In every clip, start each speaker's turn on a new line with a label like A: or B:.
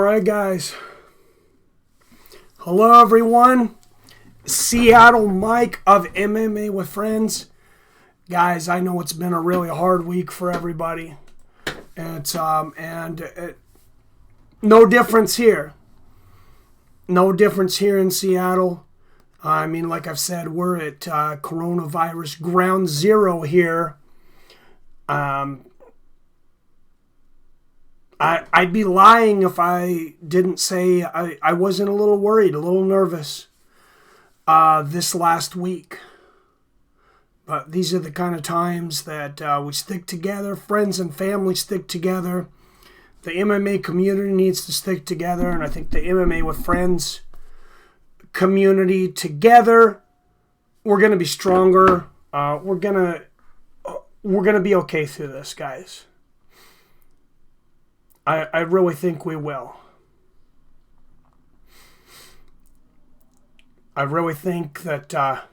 A: right, guys. Hello, everyone. Seattle Mike of MMA with Friends. Guys, I know it's been a really hard week for everybody. It's no difference here. No difference here in Seattle. I mean, like I've said, we're at coronavirus ground zero here. I'd be lying if I didn't say I wasn't a little worried, a little nervous this last week. But these are the kind of times that we stick together. Friends and family stick together. The MMA community needs to stick together. And I think the MMA with Friends community together, we're going to be stronger. We're going to be okay through this, guys. I really think we will. I really think that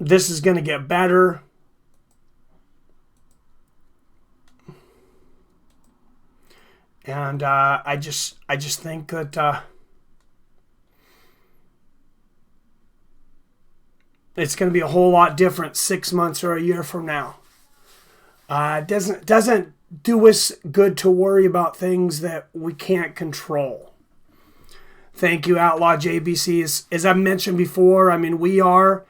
A: this is going to get better. And I just think that it's going to be a whole lot different 6 months or a year from now. It doesn't do us good to worry about things that we can't control. Thank you, Outlaw JBC. As I mentioned before, I mean, we are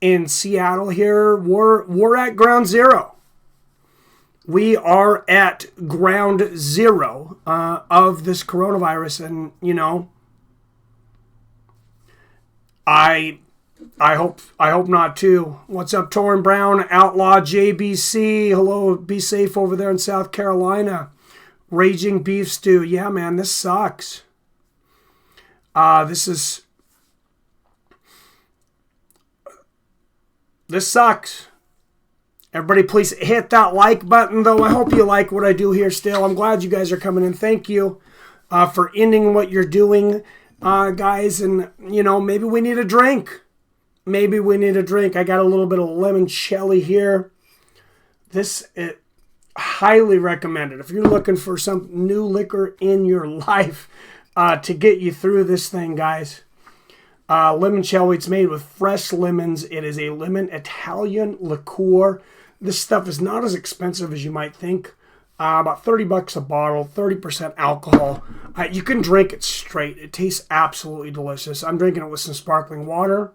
A: in Seattle here. We're at ground zero. We are at ground zero of this coronavirus. And, you know, I hope not too. What's up, Torrin Brown, Outlaw JBC? Hello, be safe over there in South Carolina. Raging Beef Stew. Yeah, man, this sucks. This sucks. Everybody, please hit that like button, though. I hope you like what I do here still. I'm glad you guys are coming in. Thank you for ending what you're doing, guys. And, you know, maybe we need a drink. Maybe we need a drink. I got a little bit of limoncello here. This is highly recommended. If you're looking for some new liquor in your life to get you through this thing, guys. Limoncello, it's made with fresh lemons. It is a lemon Italian liqueur. This stuff is not as expensive as you might think. About $30 a bottle, 30% alcohol. You can drink it straight. It tastes absolutely delicious. I'm drinking it with some sparkling water.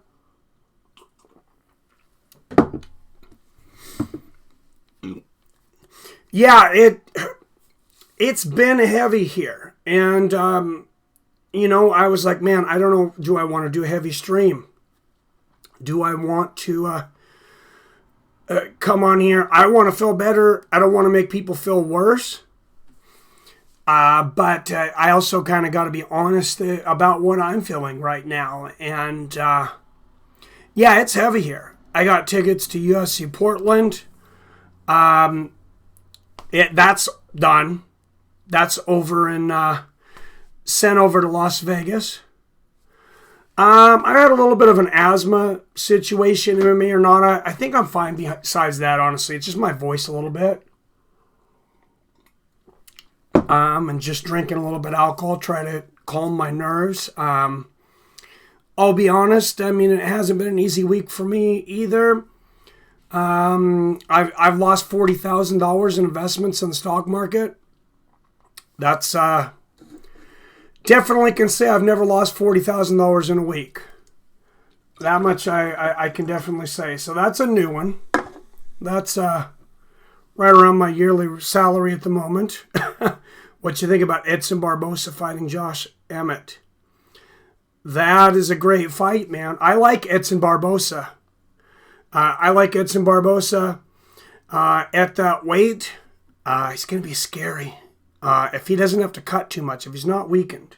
A: Yeah, it's been heavy here. And, you know, I was like, man, I don't know, do I want to do a heavy stream? Do I want to come on here? I want to feel better. I don't want to make people feel worse. But I also kind of got to be honest about what I'm feeling right now. And, yeah, it's heavy here. I got tickets to UFC Portland. That's done. That's over and sent over to Las Vegas. I had a little bit of an asthma situation, MMA or not. I think I'm fine besides that, honestly. It's just my voice a little bit. And just drinking a little bit of alcohol, try to calm my nerves. I'll be honest, I mean, it hasn't been an easy week for me either. I've lost $40,000 in investments in the stock market. That's definitely can say I've never lost $40,000 in a week. That much I can definitely say. So that's a new one. That's right around my yearly salary at the moment. What you think about Edson Barbosa fighting Josh Emmett? That is a great fight, man. I like Edson Barbosa. At that weight. He's going to be scary. If he doesn't have to cut too much, if he's not weakened.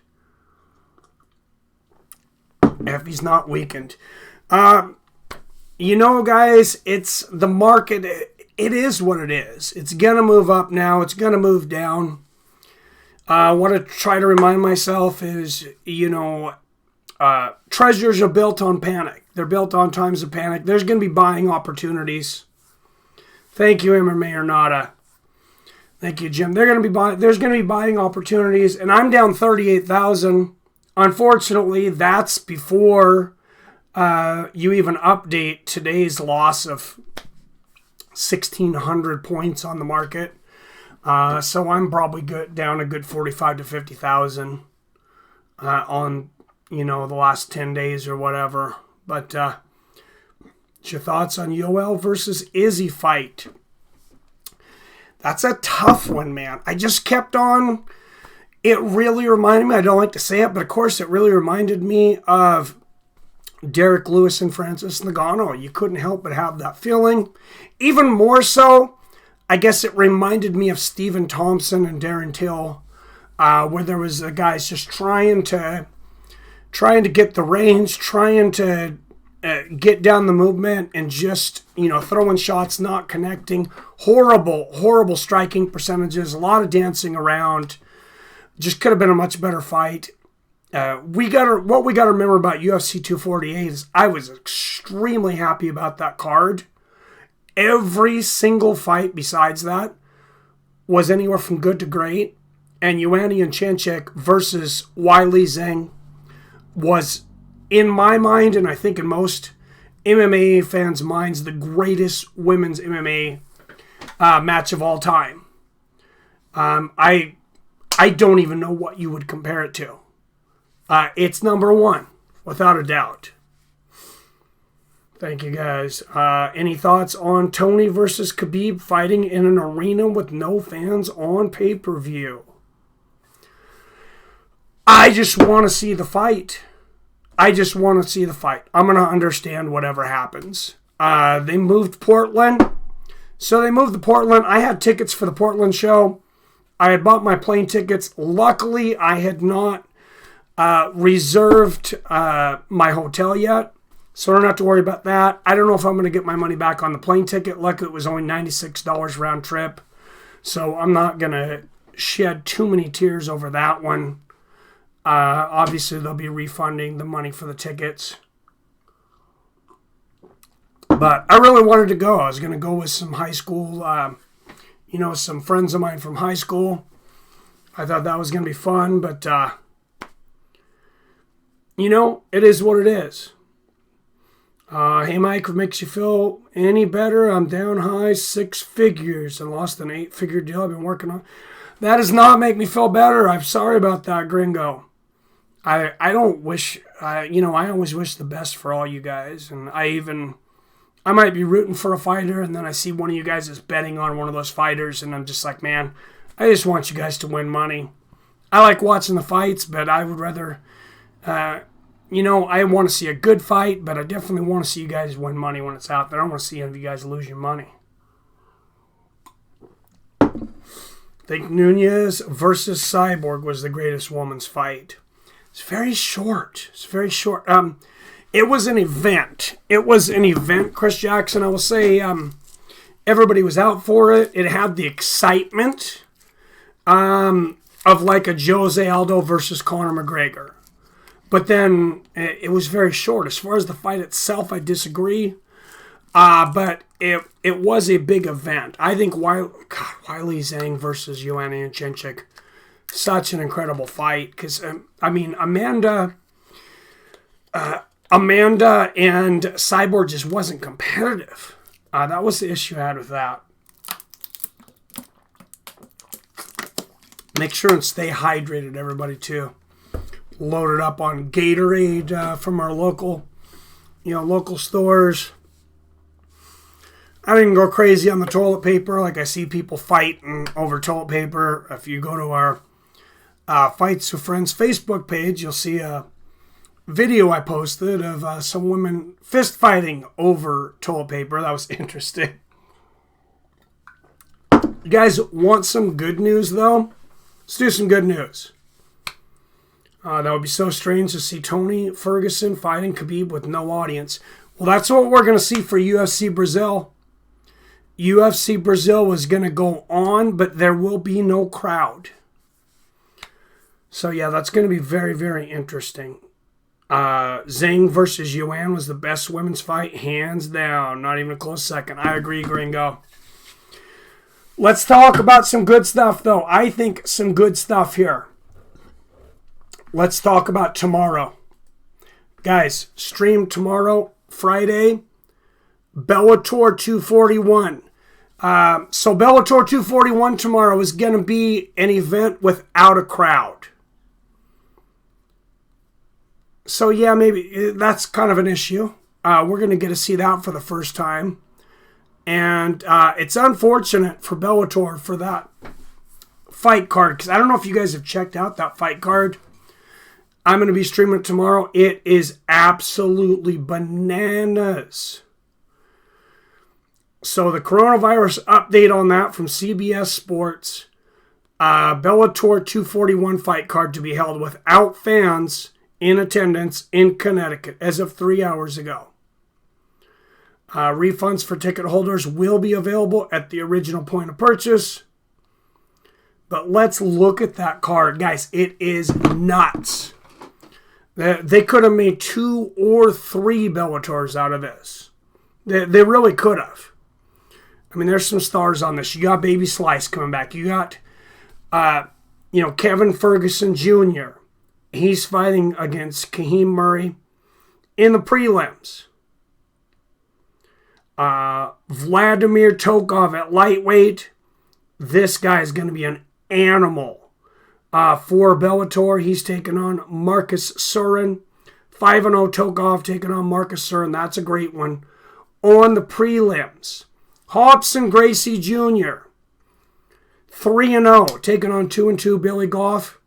A: You know, guys, it's the market. It is what it is. It's going to move up now. It's going to move down. What I try to remind myself is, you know, treasures are built on panic. They're built on times of panic. There's going to be buying opportunities. Thank you, MMA or Nada. Thank you, Jim. There's going to be buying opportunities, and I'm down 38,000. Unfortunately, that's before you even update today's loss of 1,600 points on the market. So I'm probably down a good 45 to 50,000 on the last 10 days or whatever. But what's your thoughts on Yoel versus Izzy fight? That's a tough one, man. I just kept on. It really reminded me, I don't like to say it, but of course it really reminded me of Derek Lewis and Francis Ngannou. You couldn't help but have that feeling. Even more so, I guess it reminded me of Stephen Thompson and Darren Till, where there was the guys just trying to get the range, trying to get down the movement, and just throwing shots, not connecting. Horrible striking percentages. A lot of dancing around. Just could have been a much better fight. What we got to remember about UFC 248 is I was extremely happy about that card. Every single fight besides that was anywhere from good to great. And Joanna Jędrzejczyk versus Weili Zhang was, in my mind, and I think in most MMA fans' minds, the greatest women's MMA match of all time. I don't even know what you would compare it to. It's number one, without a doubt. Thank you, guys. Any thoughts on Tony versus Khabib fighting in an arena with no fans on pay-per-view? I just want to see the fight. I'm going to understand whatever happens. They moved Portland. So they moved to Portland. I had tickets for the Portland show. I had bought my plane tickets. Luckily, I had not reserved my hotel yet. So I don't have to worry about that. I don't know if I'm going to get my money back on the plane ticket. Luckily, it was only $96 round trip. So I'm not going to shed too many tears over that one. Obviously, they'll be refunding the money for the tickets. But I really wanted to go. I was going to go with some high school, some friends of mine from high school. I thought that was going to be fun, but, it is what it is. Hey, Mike, if it makes you feel any better, I'm down high 6 figures and lost an 8-figure deal I've been working on. That does not make me feel better. I'm sorry about that, gringo. I don't wish, I always wish the best for all you guys. And I might be rooting for a fighter, and then I see one of you guys is betting on one of those fighters, and I'm just like, man, I just want you guys to win money. I like watching the fights, but I would rather, I want to see a good fight, but I definitely want to see you guys win money when it's out there. I don't want to see any of you guys lose your money. I think Nunez versus Cyborg was the greatest women's fight. It's very short. It was an event. Chris Jackson. I will say everybody was out for it. It had the excitement of like a Jose Aldo versus Conor McGregor. But then it was very short. As far as the fight itself, I disagree. But it was a big event. I think Weili Zhang versus Joanna Jędrzejczyk, such an incredible fight. Because, Amanda and Cyborg just wasn't competitive. That was the issue I had with that. Make sure and stay hydrated, everybody, too. Loaded up on Gatorade from our local stores. I didn't go crazy on the toilet paper. Like I see people fighting over toilet paper. If you go to our Fights with Friends Facebook page, you'll see a video I posted of some women fist fighting over toilet paper. That was interesting. You guys want some good news, though? Let's do some good news. That would be so strange to see Tony Ferguson fighting Khabib with no audience. Well, that's what we're going to see for UFC Brazil. UFC Brazil was going to go on, but there will be no crowd. So, yeah, that's going to be very, very interesting. Zhang versus Yuan was the best women's fight, hands down. Not even a close second. I agree, Gringo. Let's talk about some good stuff, though. I think some good stuff here. Let's talk about tomorrow. Guys, stream tomorrow, Friday, Bellator 241. So Bellator 241 tomorrow is going to be an event without a crowd. So yeah, maybe that's kind of an issue. We're going to get to see that for the first time. And it's unfortunate for Bellator for that fight card, because I don't know if you guys have checked out that fight card. I'm going to be streaming it tomorrow. It is absolutely bananas. So the coronavirus update on that from CBS Sports. Bellator 241 fight card to be held without fans in attendance in Connecticut as of 3 hours ago. Refunds for ticket holders will be available at the original point of purchase. But let's look at that card. Guys, it is nuts. They could have made 2 or 3 Bellators out of this. They really could have. I mean, there's some stars on this. You got Baby Slice coming back. You got, Kevin Ferguson Jr. He's fighting against Khabib Murray in the prelims. Vladimir Tokov at lightweight. This guy is going to be an animal. For Bellator, he's taking on Marcus Surin. 5-0 Tokov taking on Marcus Surin. That's a great one. On the prelims, Hobson Gracie Jr. 3-0 taking on 2-2 Billy Goff.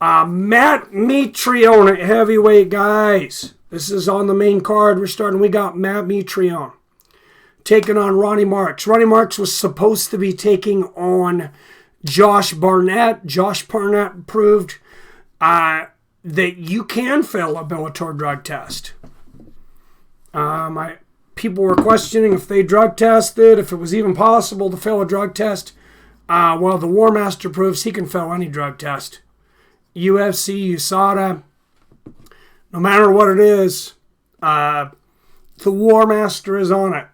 A: Matt Mitrione at heavyweight, guys. This is on the main card. We got Matt Mitrione taking on Ronnie Marks. Ronnie Marks was supposed to be taking on Josh Barnett. Josh Barnett proved that you can fail a Bellator drug test. People were questioning if they drug tested, if it was even possible to fail a drug test. Well, the War Master proves he can fail any drug test. UFC, USADA, no matter what it is, the War Master is on it.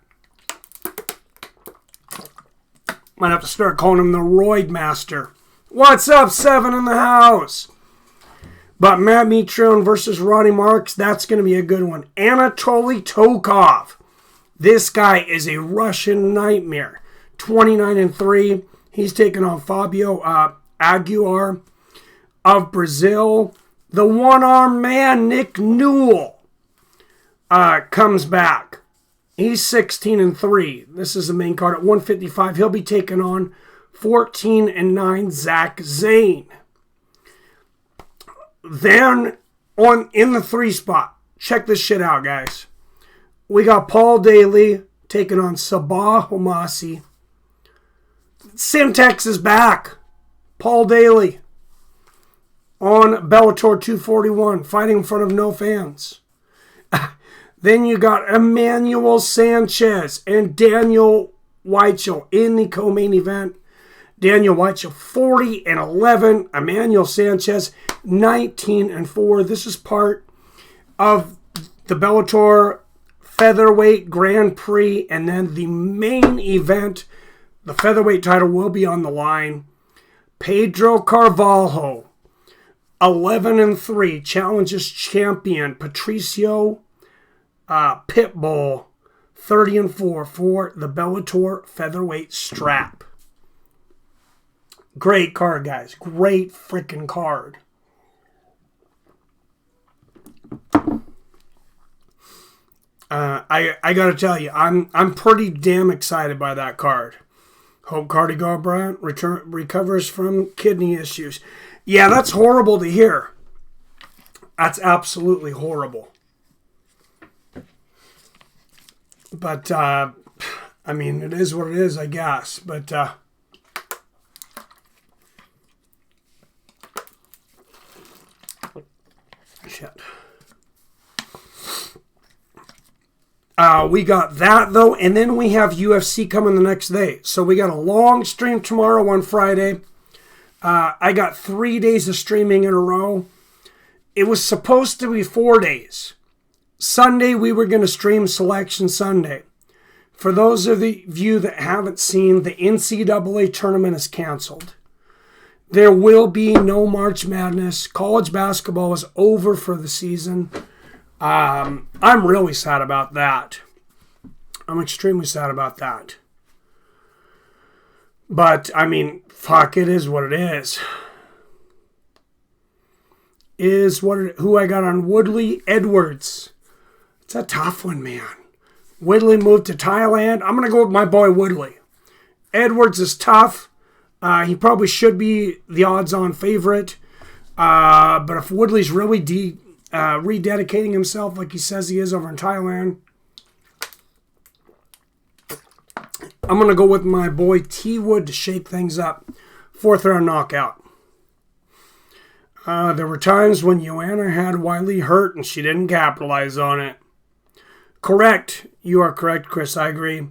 A: Might have to start calling him the Roid Master. What's up, 7 in the house? But Matt Mitrione versus Ronnie Marks, that's going to be a good one. Anatoly Tokov. This guy is a Russian nightmare. 29-3. He's taking on Fabio Aguiar of Brazil. The one-armed man, Nick Newell, comes back. He's 16-3. This is the main card at 155. He'll be taking on 14-9 Zach Zane. Then in the 3 spot, check this shit out, guys. We got Paul Daly taking on Sabah Homasi. Simtex is back. Paul Daly on Bellator 241, fighting in front of no fans. Then you got Emmanuel Sanchez and Daniel Weichel in the co-main event. Daniel Weichel 40-11. Emmanuel Sanchez 19-4. This is part of the Bellator Featherweight Grand Prix, and then the main event, the featherweight title will be on the line. Pedro Carvalho 11-3 challenges champion Patricio Pitbull 30-4 for the Bellator featherweight strap. Great card, guys. Great freaking card. I gotta tell you, I'm pretty damn excited by that card. Hope Cardi Garbrandt recovers from kidney issues. Yeah, that's horrible to hear. That's absolutely horrible. But, I mean, it is what it is, I guess. But, shit. We got that, though, and then we have UFC coming the next day. So we got a long stream tomorrow on Friday. I got 3 days of streaming in a row. It was supposed to be 4 days. Sunday, we were going to stream Selection Sunday. For those of you that haven't seen, the NCAA tournament is canceled. There will be no March Madness. College basketball is over for the season. I'm really sad about that. I'm extremely sad about that. But, I mean, fuck, it is what it is. Who I got on Woodley Edwards. It's a tough one, man. Woodley moved to Thailand. I'm going to go with my boy Woodley. Edwards is tough. He probably should be the odds-on favorite. But if Woodley's really rededicating himself like he says he is over in Thailand, I'm going to go with my boy T. Wood to shake things up. 4th round knockout. There were times when Joanna had Wiley hurt and she didn't capitalize on it. Correct. You are correct, Chris. I agree.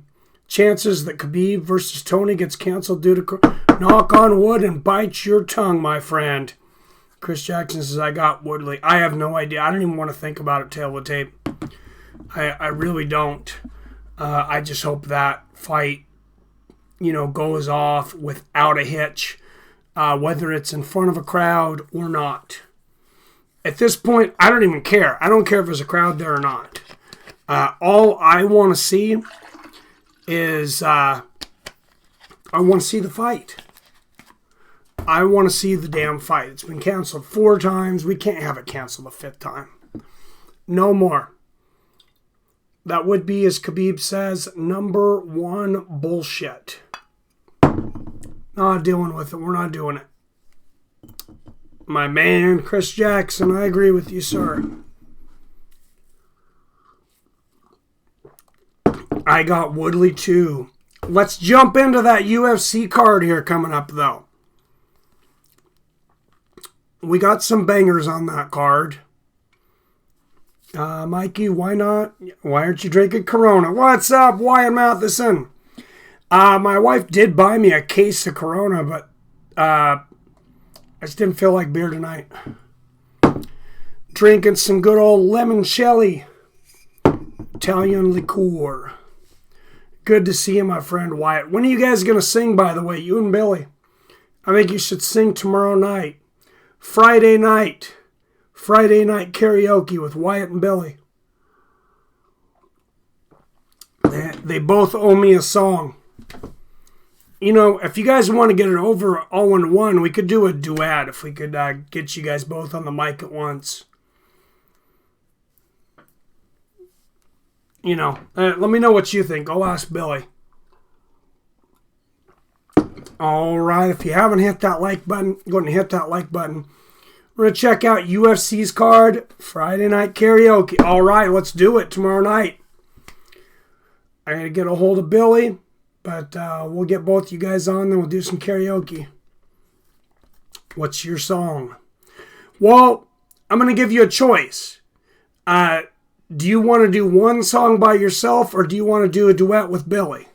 A: Chances that Khabib versus Tony gets canceled due to... Knock on wood and bite your tongue, my friend. Chris Jackson says, I got Woodley. I have no idea. I don't even want to think about it, tail of the tape. I really don't. I just hope that fight, goes off without a hitch, whether it's in front of a crowd or not. At this point, I don't even care. I don't care if there's a crowd there or not. All I want to see is I want to see the fight. I want to see the damn fight. It's been canceled 4 times. We can't have it canceled a 5th time. No more. That would be, as Khabib says, number 1 bullshit. Not dealing with it. We're not doing it. My man, Chris Jackson, I agree with you, sir. I got Woodley too. Let's jump into that UFC card here coming up, though. We got some bangers on that card. Mikey, why not? Why aren't you drinking Corona? What's up, Wyatt Matheson? My wife did buy me a case of Corona, but I just didn't feel like beer tonight. Drinking some good old lemon shelly. Italian liqueur. Good to see you, my friend Wyatt. When are you guys going to sing, by the way, you and Billy? I think you should sing tomorrow night. Friday night karaoke with Wyatt and Billy. They both owe me a song. If you guys want to get it over all in one, we could do a duet if we could get you guys both on the mic at once. Let me know what you think. I'll ask Billy. All right, if you haven't hit that like button, go ahead and hit that like button. We're going to check out UFC's card, Friday night karaoke. All right, let's do it tomorrow night. I got to get a hold of Billy, but we'll get both you guys on, then we'll do some karaoke. What's your song? Well, I'm going to give you a choice. Do you want to do one song by yourself, or do you want to do a duet with Billy?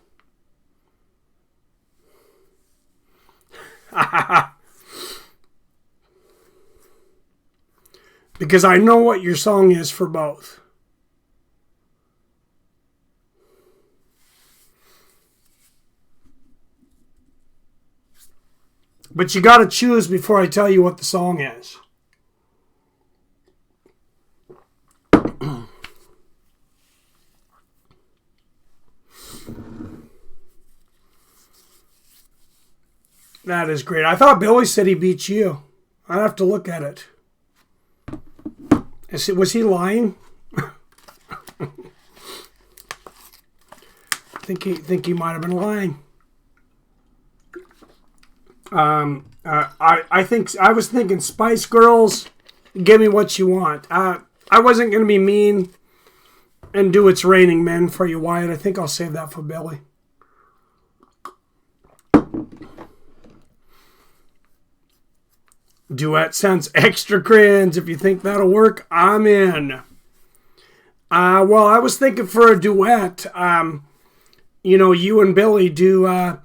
A: Because I know what your song is for both. But you got to choose before I tell you what the song is. That is great. I thought Billy said he beat you. I'd have to look at it. Was he lying? think he might have been lying. I was thinking Spice Girls, Give Me What You Want. I wasn't going to be mean and do It's Raining Men for you, Wyatt. I think I'll save that for Billy. Duet sounds extra cringe. If you think that'll work, I'm in. Well, I was thinking for a duet, you and Billy do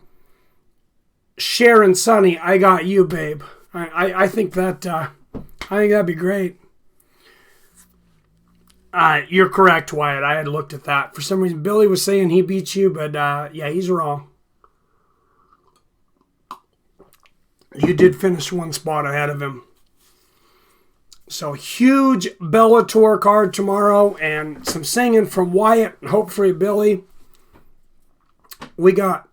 A: Cher and Sonny, I Got You, Babe. I think that'd be great. You're correct, Wyatt. I had looked at that. For some reason, Billy was saying he beat you, but yeah, he's wrong. You did finish one spot ahead of him. So, huge Bellator card tomorrow, and some singing from Wyatt and hopefully Billy. We got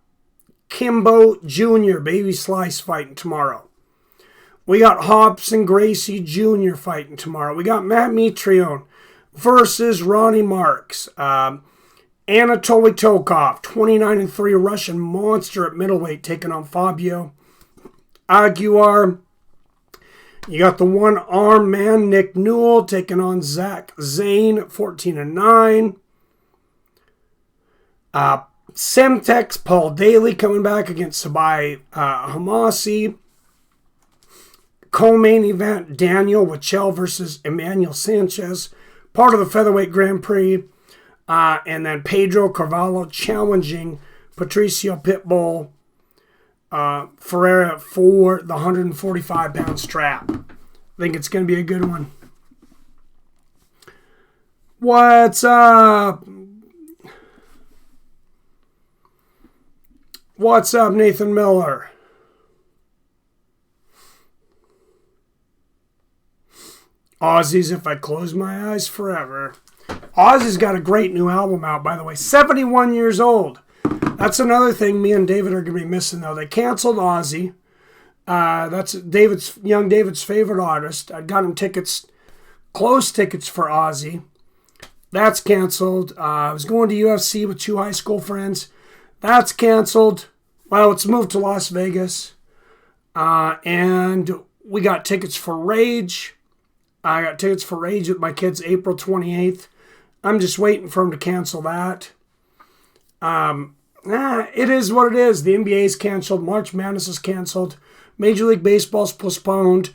A: Kimbo Jr., Baby Slice fighting tomorrow. We got Hobson Gracie Jr. fighting tomorrow. We got Matt Mitrione versus Ronnie Marks. Anatoly Tokov, 29-3 Russian monster at middleweight, taking on Fabio Aguiar. You got the one-arm man, Nick Newell, taking on Zach Zane, 14-9. Semtex, Paul Daly coming back against Sabai Hamasi. Co-main event, Daniel Wachel versus Emmanuel Sanchez, part of the Featherweight Grand Prix. And then Pedro Carvalho challenging Patricio Pitbull Ferreira for the 145-pound strap. I think it's going to be a good one. What's up? What's up, Nathan Miller? Ozzy's If I Close My Eyes Forever. Ozzy's got a great new album out, by the way. 71 years old. That's another thing me and David are going to be missing, though. They canceled Ozzy. That's young David's favorite artist. I got him close tickets for Ozzy. That's canceled. I was going to UFC with 2 high school friends. That's canceled. Well, it's moved to Las Vegas. And we got tickets for Rage. I got tickets for Rage with my kids April 28th. I'm just waiting for them to cancel that. It is what it is. The NBA is canceled. March Madness is canceled. Major League Baseball is postponed.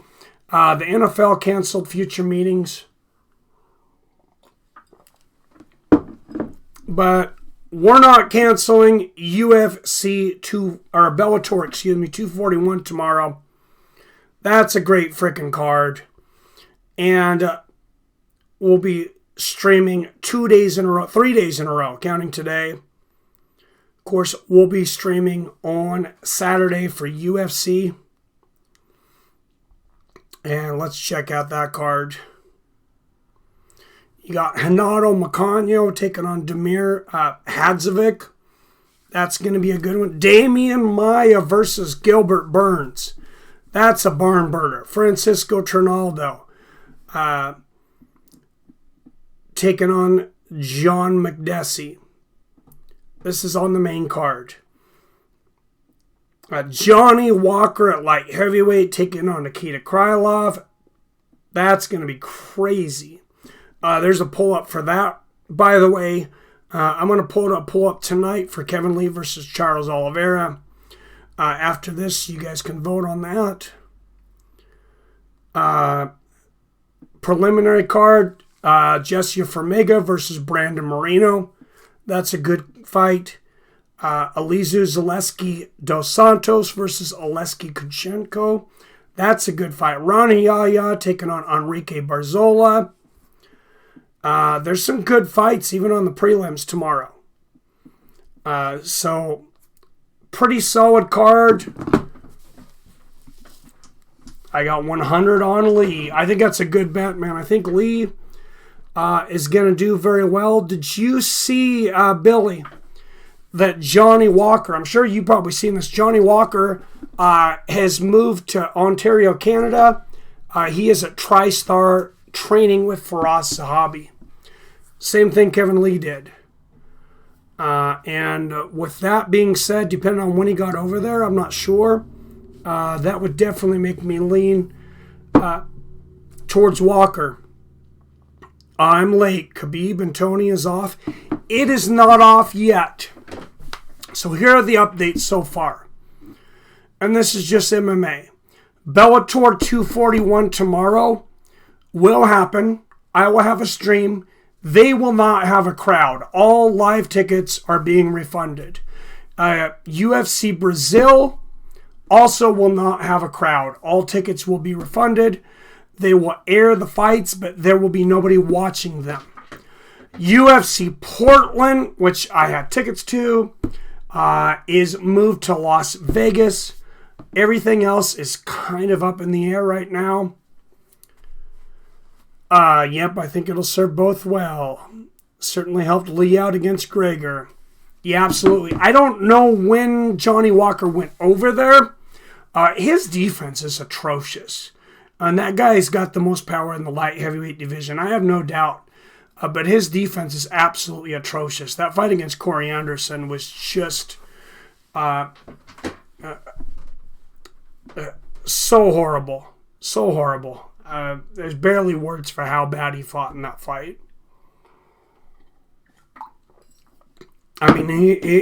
A: The NFL canceled future meetings. But we're not canceling UFC Bellator 241 tomorrow. That's a great freaking card. And we'll be streaming 3 days in a row, counting today. Of course, we'll be streaming on Saturday for UFC. And let's check out that card. You got Renato Moicano taking on Damir Hadzovic. That's going to be a good one. Damian Maia versus Gilbert Burns. That's a barn burner. Francisco Trinaldo taking on John McDessie. This is on the main card. Johnny Walker at light heavyweight taking on Nikita Krylov. That's going to be crazy. There's a pull-up for that. By the way, I'm going to pull up tonight for Kevin Lee versus Charles Oliveira. After this, you guys can vote on that. Preliminary card, Jesse Formiga versus Brandon Moreno. That's a good fight. Alizu Zaleski Dos Santos versus Oleski Kuchenko. That's a good fight. Ronnie Yaya taking on Enrique Barzola. There's some good fights even on the prelims tomorrow. So, pretty solid card. I got 100 on Lee. I think that's a good bet, man. I think Lee is going to do very well. Did you see, Billy, that Johnny Walker, I'm sure you've probably seen this, Johnny Walker has moved to Ontario, Canada. He is at TriStar training with Faraz Sahabi. Same thing Kevin Lee did. And with that being said, depending on when he got over there, I'm not sure. That would definitely make me lean towards Walker. I'm late. Khabib and Tony is off. It is not off yet. So here are the updates so far. And this is just MMA. Bellator 241 tomorrow will happen. I will have a stream. They will not have a crowd. All live tickets are being refunded. UFC Brazil also will not have a crowd. All tickets will be refunded. They will air the fights, but there will be nobody watching them. UFC Portland, which I had tickets to, is moved to Las Vegas. Everything else is kind of up in the air right now. Yep, I think it'll serve both well. Certainly helped Lee out against Gregor. Yeah, absolutely. I don't know when Johnny Walker went over there. His defense is atrocious. And that guy's got the most power in the light heavyweight division. I have no doubt. But his defense is absolutely atrocious. That fight against Corey Anderson was just so horrible. So horrible. There's barely words for how bad he fought in that fight. I mean,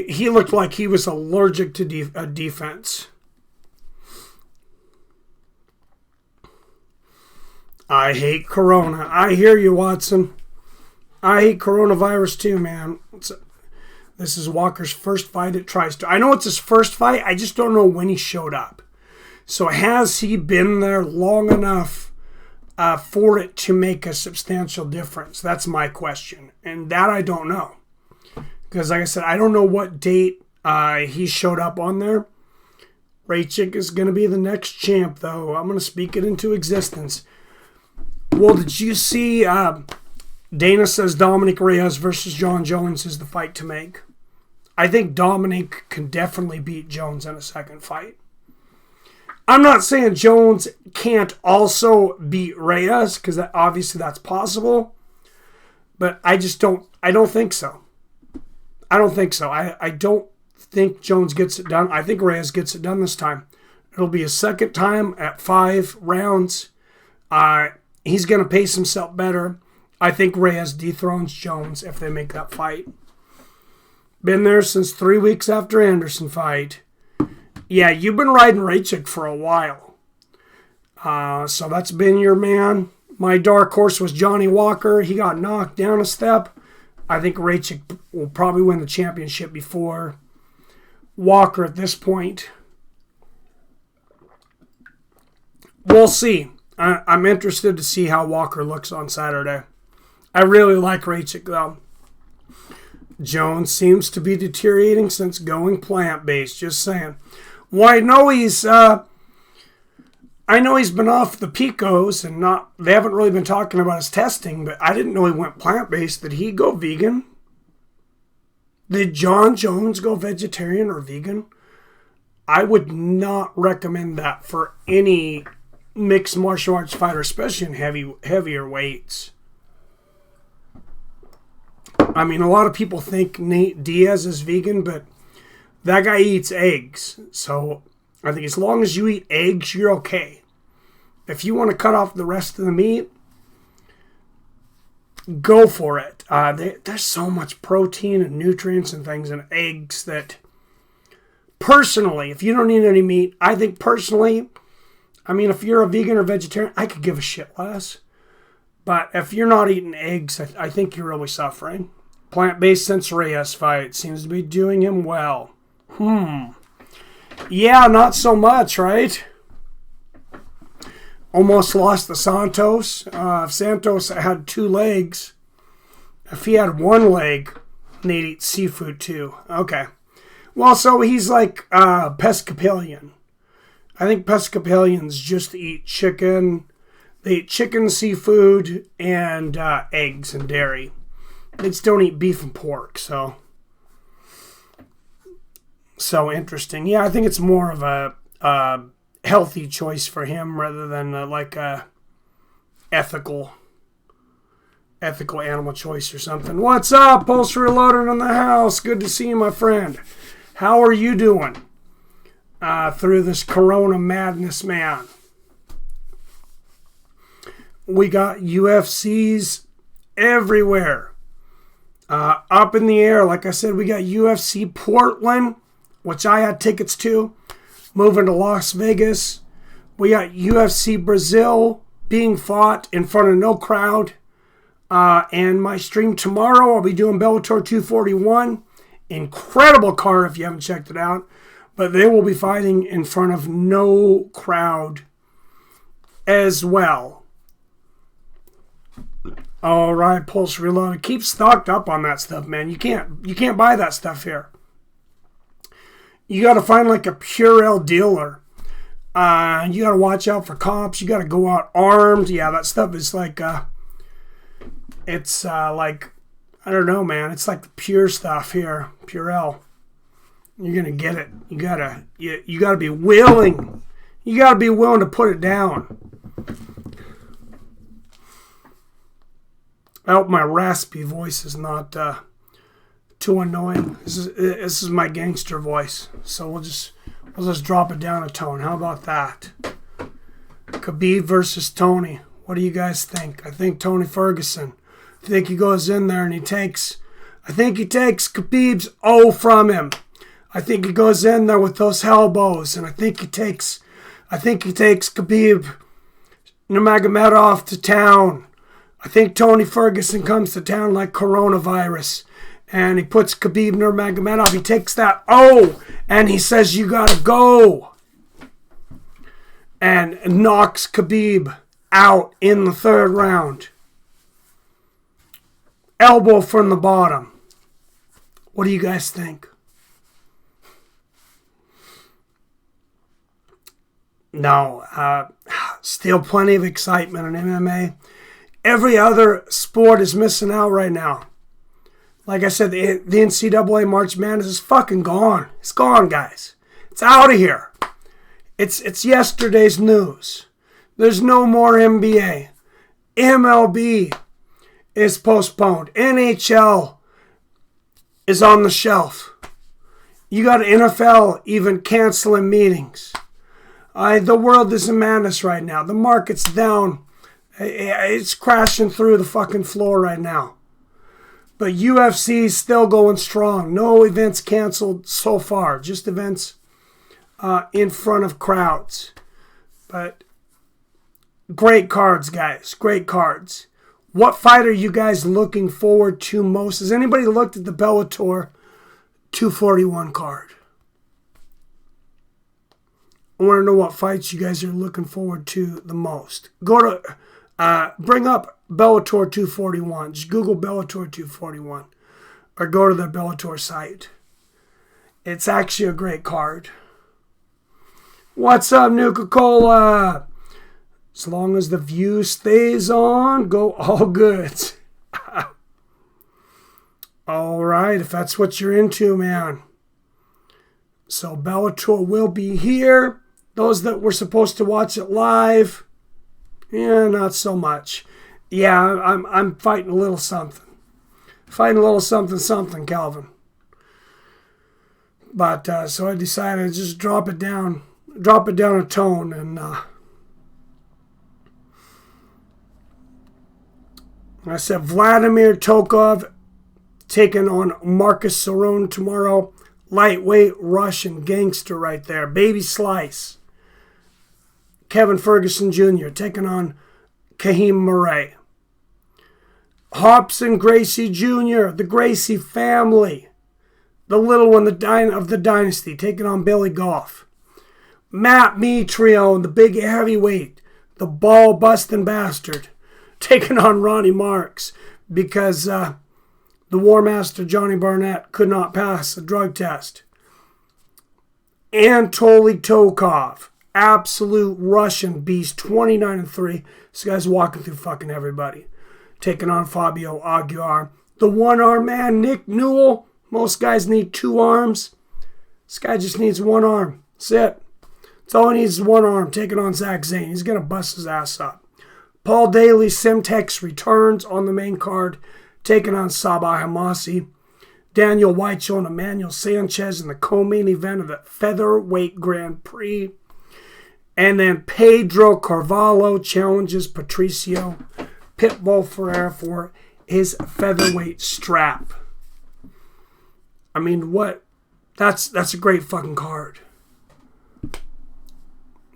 A: he looked like he was allergic to defense. I hate Corona. I hear you, Watson. I hate coronavirus too, man. This is Walker's first fight at TriStar. I know it's his first fight. I just don't know when he showed up. So has he been there long enough for it to make a substantial difference? That's my question. And that I don't know. Because like I said, I don't know what date he showed up on there. Raychick is going to be the next champ, though. I'm going to speak it into existence. Well, did you see Dana says Dominic Reyes versus John Jones is the fight to make? I think Dominic can definitely beat Jones in a second fight. I'm not saying Jones can't also beat Reyes, because obviously that's possible. But I don't think so. I don't think so. I don't think Jones gets it done. I think Reyes gets it done this time. It'll be a second time at 5 rounds. He's going to pace himself better. I think Reyes dethrones Jones if they make that fight. Been there since 3 weeks after Anderson fight. Yeah, you've been riding Raychick for a while. So that's been your man. My dark horse was Johnny Walker. He got knocked down a step. I think Raychick will probably win the championship before Walker at this point. We'll see. I'm interested to see how Walker looks on Saturday. I really like Raychick, though. Jones seems to be deteriorating since going plant-based. Just saying. Well, I know he's been off the Picos and they haven't really been talking about his testing, but I didn't know he went plant-based. Did he go vegan? Did John Jones go vegetarian or vegan? I would not recommend that for any mixed martial arts fighter, especially in heavier weights. I mean, a lot of people think Nate Diaz is vegan, but that guy eats eggs. So I think as long as you eat eggs, you're okay. If you want to cut off the rest of the meat, go for it. There's so much protein and nutrients and things in eggs that, personally, if you don't eat any meat, I think personally, I mean, if you're a vegan or vegetarian, I could give a shit less. But if you're not eating eggs, I think you're really suffering. Plant-based since Reyes fight seems to be doing him well. Yeah, not so much, right? Almost lost to Santos. If Santos had 2 legs, if he had 1 leg, they'd eat seafood too. Okay. Well, so he's like Pescapillion. I think Pescapillions just eat chicken. They eat chicken, seafood, and eggs and dairy. They just don't eat beef and pork, so interesting. Yeah, I think it's more of a healthy choice for him rather than like a ethical animal choice or something. What's up, Pulse Reloaded in the house? Good to see you, my friend. How are you doing through this corona madness, man? We got UFCs everywhere. Up in the air. Like I said, we got UFC Portland, which I had tickets to, moving to Las Vegas. We got UFC Brazil being fought in front of no crowd. And my stream tomorrow, I'll be doing Bellator 241. Incredible card if you haven't checked it out. But they will be fighting in front of no crowd as well. All right, Pulse Reloaded. Keep stocked up on that stuff, man. You can't buy that stuff here. You got to find like a Purell dealer. You got to watch out for cops. You got to go out armed. Yeah, that stuff is like, it's like, I don't know, man. It's like the pure stuff here, Purell. You're gonna get it. You gotta be willing. You gotta be willing to put it down. I hope my raspy voice is not too annoying. This is my gangster voice, so we'll just drop it down a tone. How about that? Khabib versus Tony. What do you guys think? I think Tony Ferguson. I think he goes in there and he takes Khabib's O from him. I think he goes in there with those elbows, and I think he takes Khabib Nurmagomedov to town. I think Tony Ferguson comes to town like coronavirus, and he puts Khabib Nurmagomedov. He takes that O, and he says, "You gotta go," and knocks Khabib out in the third round. Elbow from the bottom. What do you guys think? No, still plenty of excitement in MMA. Every other sport is missing out right now. Like I said, the NCAA March Madness is fucking gone. It's gone, guys. It's out of here. It's yesterday's news. There's no more NBA. MLB is postponed. NHL is on the shelf. You got NFL even canceling meetings. The world is in madness right now. The market's down. It's crashing through the fucking floor right now. But UFC is still going strong. No events canceled so far. Just events in front of crowds. But great cards, guys. Great cards. What fight are you guys looking forward to most? Has anybody looked at the Bellator 241 card? I want to know what fights you guys are looking forward to the most. Go to, bring up Bellator 241. Just Google Bellator 241. Or go to the Bellator site. It's actually a great card. What's up, Nuka-Cola? As long as the view stays on, go all goods. All right, if that's what you're into, man. So Bellator will be here. Those that were supposed to watch it live, yeah, not so much. Yeah, I'm fighting a little something. Fighting a little something, Calvin. But so I decided to just drop it down a tone, and I said Vladimir Tokov taking on Marcus Cerrone tomorrow. Lightweight Russian gangster right there. Baby Slice. Kevin Ferguson Jr. taking on Kahim Murray. Hobson Gracie Jr., the Gracie family. The little one of the dynasty, taking on Billy Goff. Matt Mitrione, the big heavyweight, the ball-busting bastard, taking on Ronnie Marks because the War Master Johnny Barnett could not pass a drug test. Anatoly Tokov, absolute Russian beast, 29-3. This guy's walking through fucking everybody. Taking on Fabio Aguiar. The one-arm man, Nick Newell. Most guys need two arms. This guy just needs one arm. That's it. That's all he needs is one arm. Taking on Zach Zane. He's going to bust his ass up. Paul Daly, Semtex returns on the main card. Taking on Sabah Hamasi. Daniel Weichel and Emmanuel Sanchez in the co-main event of the Featherweight Grand Prix. And then Pedro Carvalho challenges Patricio Pitbull Ferreira for his featherweight strap. I mean, what? That's a great fucking card.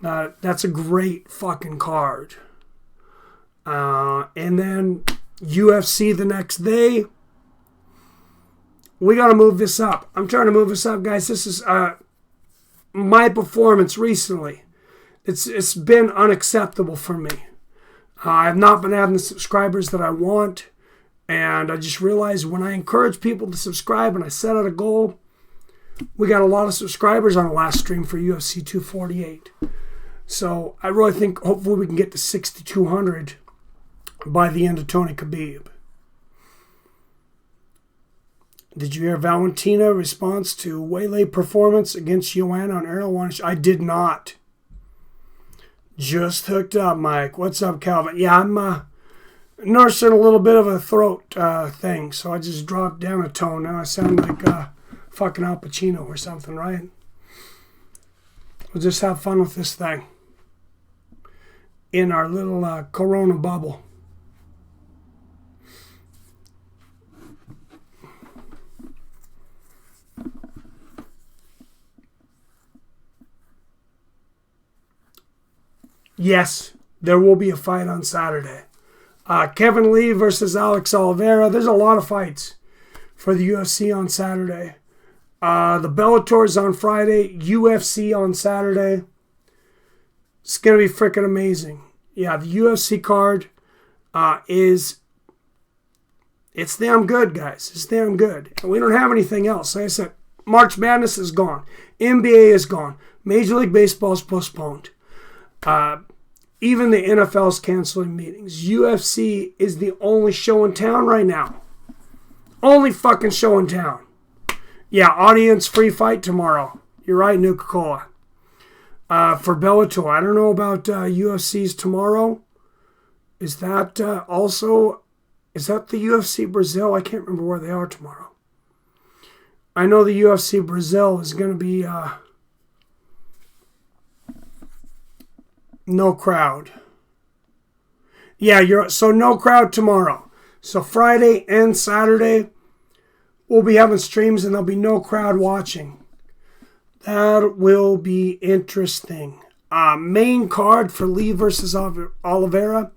A: That's a great fucking card. And then UFC the next day. We got to move this up. I'm trying to move this up, guys. This is my performance recently. It's been unacceptable for me. I have not been having the subscribers that I want. And I just realized when I encourage people to subscribe and I set out a goal, we got a lot of subscribers on the last stream for UFC 248. So I really think hopefully we can get to 6,200 by the end of Tony Khabib. Did you hear Valentina response to Weili performance against Joanna on Arrow? I did not. Just hooked up, Mike. What's up, Calvin? Yeah, I'm nursing a little bit of a throat thing, so I just dropped down a tone. Now I sound like fucking Al Pacino or something, right? We'll just have fun with this thing in our little Corona bubble. Yes, there will be a fight on Saturday. Kevin Lee versus Alex Oliveira. There's a lot of fights for the UFC on Saturday. The Bellator's on Friday. UFC on Saturday. It's going to be freaking amazing. Yeah, the UFC card it's damn good, guys. It's damn good. And we don't have anything else. Like I said, March Madness is gone. NBA is gone. Major League Baseball is postponed. Even the NFL's canceling meetings. UFC is the only show in town right now. Only fucking show in town. Yeah, audience free fight tomorrow. You're right, Nuka-Cola. For Bellator. I don't know about UFC's tomorrow. Is that the UFC Brazil? I can't remember where they are tomorrow. I know the UFC Brazil is going to be no crowd. Yeah, so no crowd tomorrow. So Friday and Saturday, we'll be having streams and there'll be no crowd watching. That will be interesting. Main card for Lee versus Oliveira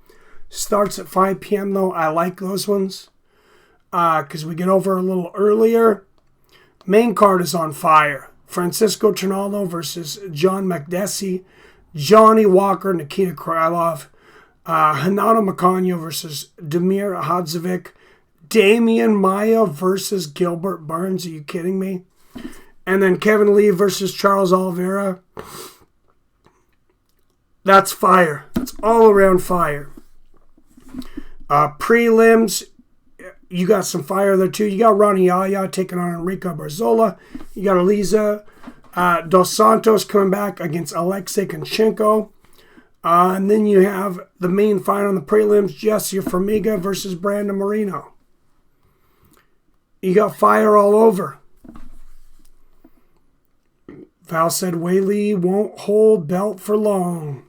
A: starts at 5 p.m. though. I like those ones because we get over a little earlier. Main card is on fire. Francisco Trinaldo versus John Makdessi. Johnny Walker, Nikita Krylov, Hanato Macanio versus Damir Hadzovic, Damian Maia versus Gilbert Burns. Are you kidding me? And then Kevin Lee versus Charles Oliveira. That's fire. That's all around fire. Prelims, you got some fire there too. You got Ronnie Yaya taking on Enrico Barzola. You got Eliza Dos Santos coming back against Alexei Konchenko. And then you have the main fight on the prelims, Jesse Formiga versus Brandon Moreno. You got fire all over. Val said Weili won't hold belt for long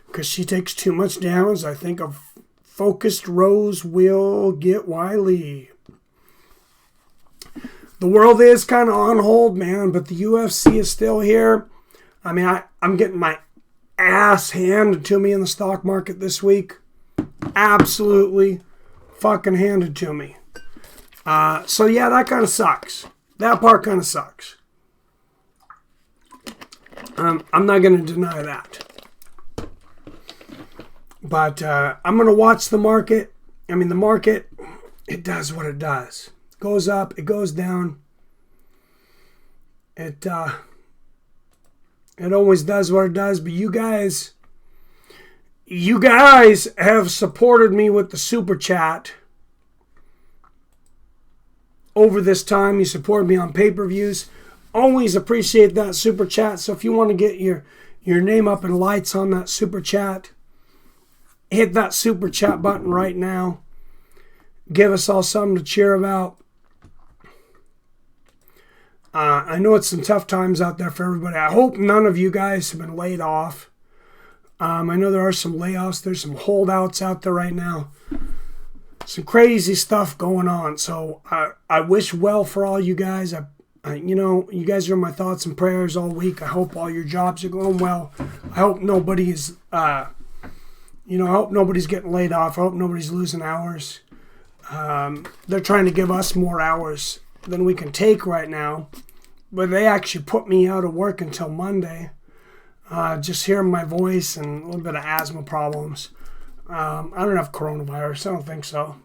A: because she takes too much damage. I think a focused Rose will get Weili. The world is kind of on hold, man, but the UFC is still here. I mean, I'm getting my ass handed to me in the stock market this week. Absolutely fucking handed to me. So, yeah, that kind of sucks. That part kind of sucks. I'm not going to deny that. But I'm going to watch the market. I mean, the market, it does what it does. Goes up, it goes down. It always does what it does. But you guys have supported me with the super chat over this time. You supported me on pay-per-views. Always appreciate that super chat. So if you want to get your name up in lights on that super chat, hit that super chat button right now. Give us all something to cheer about. I know it's some tough times out there for everybody. I hope none of you guys have been laid off. I know there are some layoffs. There's some holdouts out there right now. Some crazy stuff going on. So I wish well for all you guys. You guys are in my thoughts and prayers all week. I hope all your jobs are going well. I hope nobody's, I hope nobody's getting laid off. I hope nobody's losing hours. They're trying to give us more hours than we can take right now. But they actually put me out of work until Monday. Just hearing my voice and a little bit of asthma problems. I don't have coronavirus. I don't think so.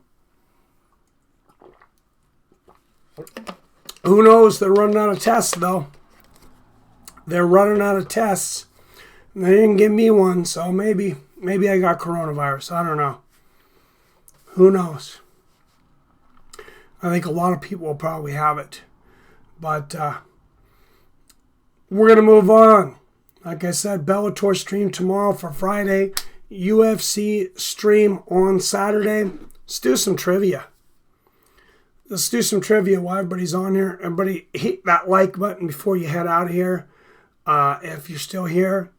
A: Who knows? They're running out of tests, though. They're running out of tests. They didn't give me one, so maybe I got coronavirus. I don't know. Who knows? I think a lot of people will probably have it. But we're going to move on. Like I said, Bellator stream tomorrow for Friday. UFC stream on Saturday. Let's do some trivia. Let's do some trivia while everybody's on here. Everybody hit that like button before you head out of here. If you're still here.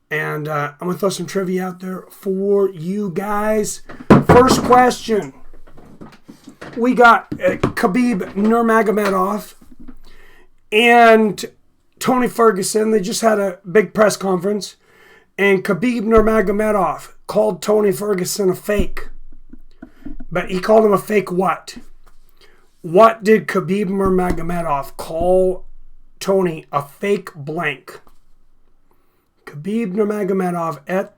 A: And I'm going to throw some trivia out there for you guys. First question. We got Khabib Nurmagomedov and Tony Ferguson. They just had a big press conference. And Khabib Nurmagomedov called Tony Ferguson a fake. But he called him a fake what? What did Khabib Nurmagomedov call Tony a fake blank? Khabib Nurmagomedov at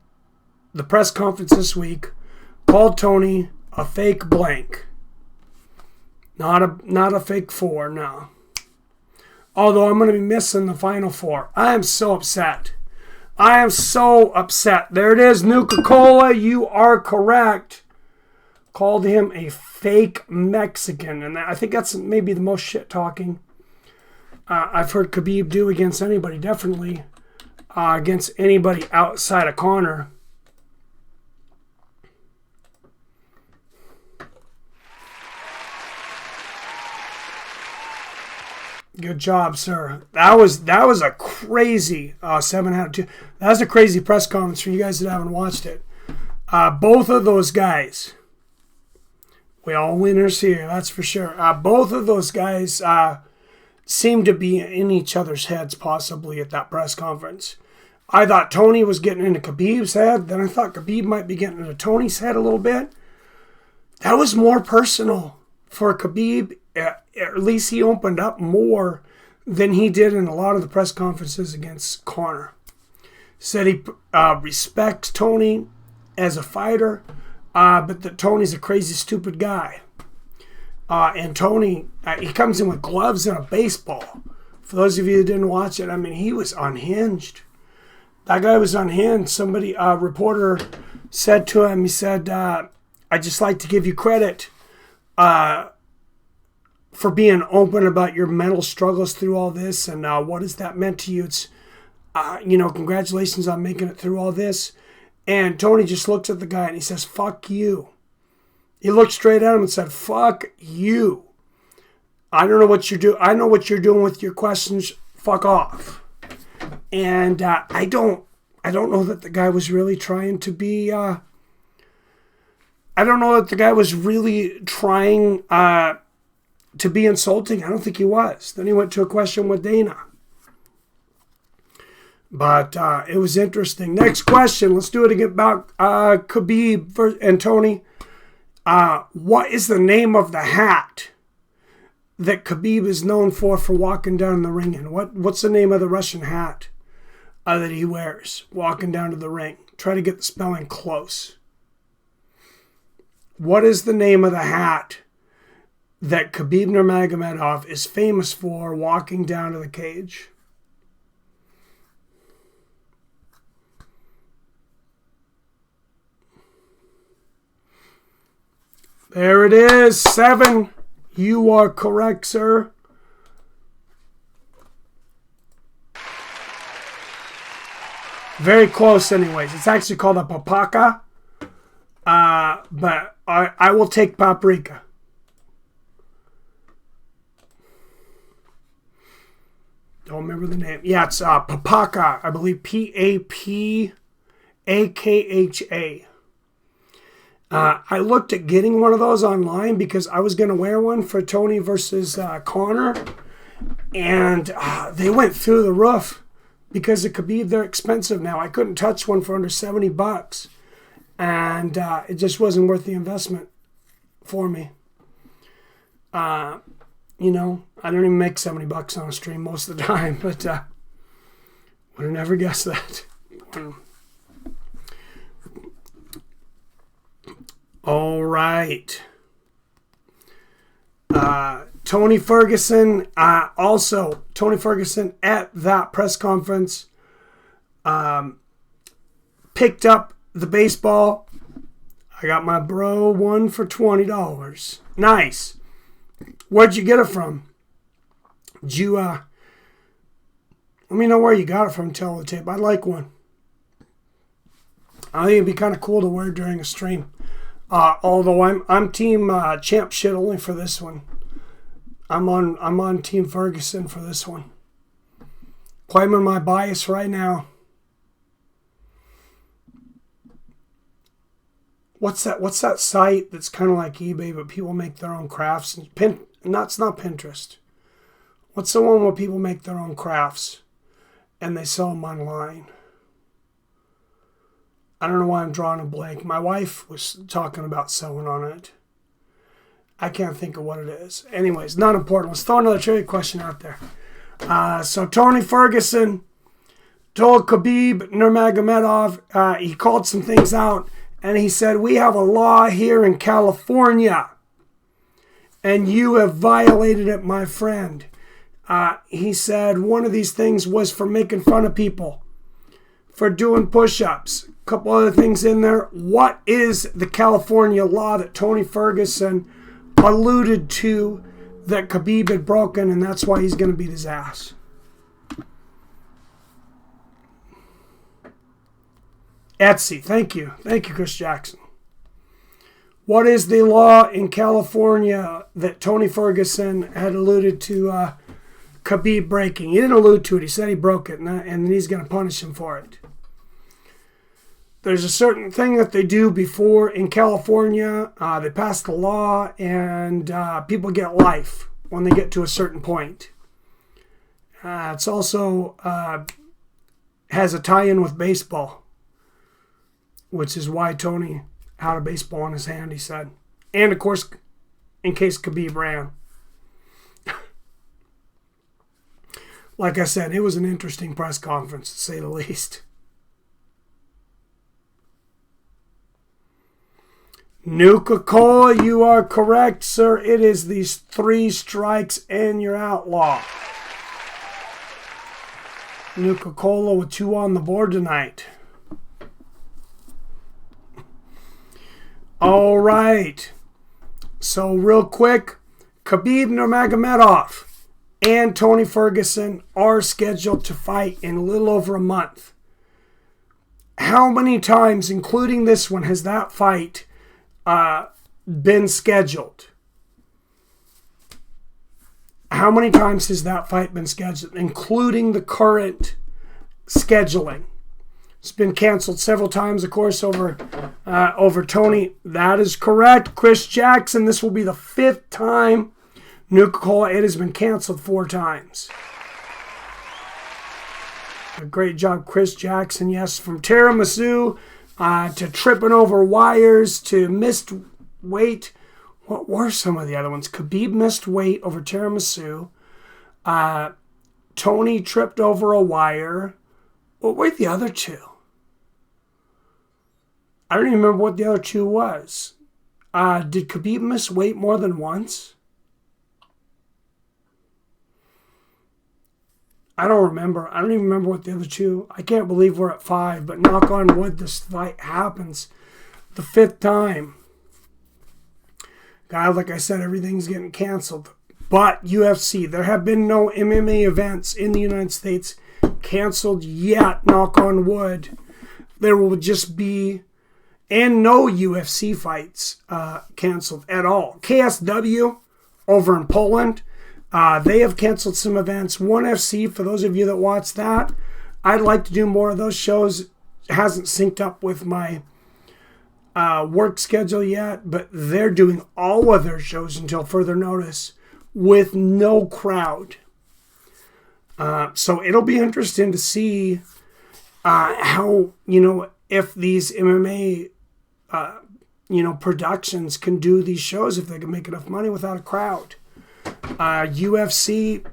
A: the press conference this week called Tony a fake blank. Not a fake four, no. Although I'm going to be missing the final four. I am so upset. I am so upset. There it is, Nuka-Cola. You are correct. Called him a fake Mexican. And I think that's maybe the most shit talking I've heard Khabib do against anybody. Definitely against anybody outside of Conor. Good job, sir. That was a crazy 7 out of 2. That was a crazy press conference for you guys that haven't watched it. Both of those guys, we all winners here, that's for sure. Both of those guys seemed to be in each other's heads possibly at that press conference. I thought Tony was getting into Khabib's head. Then I thought Khabib might be getting into Tony's head a little bit. That was more personal for Khabib. At least he opened up more than he did in a lot of the press conferences against Conor. Said he respects Tony as a fighter, but that Tony's a crazy, stupid guy. And Tony, he comes in with gloves and a baseball. For those of you who didn't watch it, I mean, he was unhinged. That guy was unhinged. Somebody, a reporter said to him, he said, I'd just like to give you credit for being open about your mental struggles through all this, and what has that meant to you? It's, congratulations on making it through all this. And Tony just looks at the guy and he says, fuck you. He looked straight at him and said, fuck you. I don't know what you're doing. I know what you're doing with your questions. Fuck off. And I don't know that the guy was really trying to be, I don't know that the guy was really trying to be insulting. I don't think he was. Then he went to a question with Dana. But it was interesting. Next question. Let's do it again about Khabib and Tony. What is the name of the hat that Khabib is known for walking down the ring in? What's the name of the Russian hat that he wears walking down to the ring? Try to get the spelling close. What is the name of the hat that Khabib Nurmagomedov is famous for walking down to the cage? There it is. 7. You are correct, sir. Very close anyways. It's actually called a papaka. But I will take paprika. Don't remember the name. Yeah, it's papaka. I believe Papakha. I looked at getting one of those online because I was going to wear one for Tony versus Conor. And they went through the roof because of Khabib. They're expensive now. I couldn't touch one for under $70. And it just wasn't worth the investment for me. I don't even make $70 on a stream most of the time. But would have never guessed that. All right. Tony Ferguson, Tony Ferguson at that press conference picked up the baseball. I got my bro one for $20. Nice. Where'd you get it from? Did you, let me know where you got it from, tell the tape. I'd like one. I think it'd be kind of cool to wear during a stream. Although I'm team champ shit only for this one. I'm on Team Ferguson for this one. Claiming my bias right now. What's that site that's kind of like eBay, but people make their own crafts? It's not Pinterest. What's the one where people make their own crafts and they sell them online? I don't know why I'm drawing a blank. My wife was talking about sewing on it. I can't think of what it is. Anyways, not important. Let's throw another trivia question out there. So Tony Ferguson told Khabib Nurmagomedov, he called some things out, and he said, we have a law here in California, and you have violated it, my friend. He said one of these things was for making fun of people, for doing push-ups. A couple other things in there. What is the California law that Tony Ferguson alluded to that Khabib had broken, and that's why he's going to beat his ass? Etsy, thank you. Thank you, Chris Jackson. What is the law in California that Tony Ferguson had alluded to Khabib breaking? He didn't allude to it. He said he broke it, and he's going to punish him for it. There's a certain thing that they do before in California. They pass the law, and people get life when they get to a certain point. It's also has a tie-in with baseball, which is why Tony had a baseball in his hand, he said. And, of course, in case Khabib ran. Like I said, it was an interesting press conference, to say the least. Nuka-Cola, you are correct, sir. It is these 3 strikes and you're outlaw. Nuka-Cola with 2 on the board tonight. All right. So real quick, Khabib Nurmagomedov and Tony Ferguson are scheduled to fight in a little over a month. How many times, including this one, has that fight been scheduled? How many times has that fight been scheduled, including the current scheduling? It's been canceled several times, of course, over Tony. That is correct, Chris Jackson. This will be the 5th time Nuka-Cola. It has been canceled 4 times. A great job, Chris Jackson. Yes, from tiramisu to tripping over wires to missed weight. What were some of the other ones? Khabib missed weight over tiramisu. Tony tripped over a wire. What were the other 2? I don't even remember what the other 2 was. Did Khabib miss weight more than once? I don't remember. I don't even remember what the other 2. I can't believe we're at 5, but knock on wood, this fight happens the 5th time. God, like I said, everything's getting canceled. But UFC, there have been no MMA events in the United States canceled yet, knock on wood. There will just be, and no UFC fights canceled at all. KSW over in Poland, they have canceled some events. ONE FC, for those of you that watch that, I'd like to do more of those shows. It hasn't synced up with my work schedule yet, but they're doing all of their shows until further notice with no crowd. So it'll be interesting to see how, if these MMA, productions can do these shows, if they can make enough money without a crowd. UFC,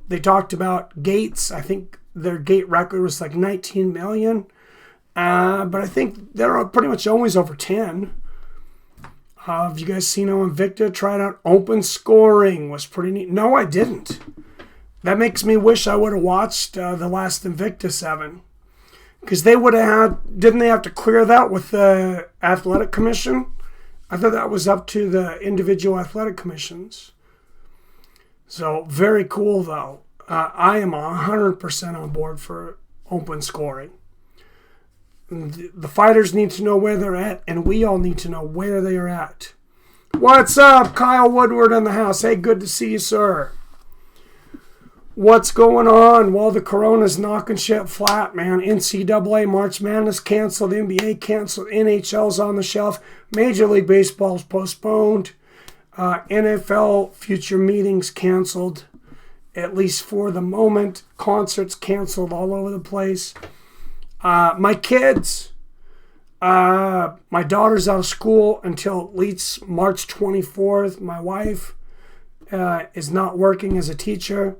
A: they talked about gates. I think their gate record was like 19 million. But I think they're pretty much always over 10. Have you guys seen how Invicta tried out open scoring? Was pretty neat. No, I didn't. That makes me wish I would have watched the last Invicta 7. Because they would have had, didn't they have to clear that with the athletic commission? I thought that was up to the individual athletic commissions. So, very cool though. I am 100% on board for open scoring. The fighters need to know where they're at, and we all need to know where they are at. What's up, Kyle Woodward in the house? Hey, good to see you, sir. What's going on? Well, the corona's knocking shit flat, man. NCAA March Madness canceled, NBA canceled, NHL's on the shelf, Major League Baseball's postponed, NFL future meetings canceled, at least for the moment. Concerts canceled all over the place. My kids, my daughter's out of school until at least March 24th. My wife is not working as a teacher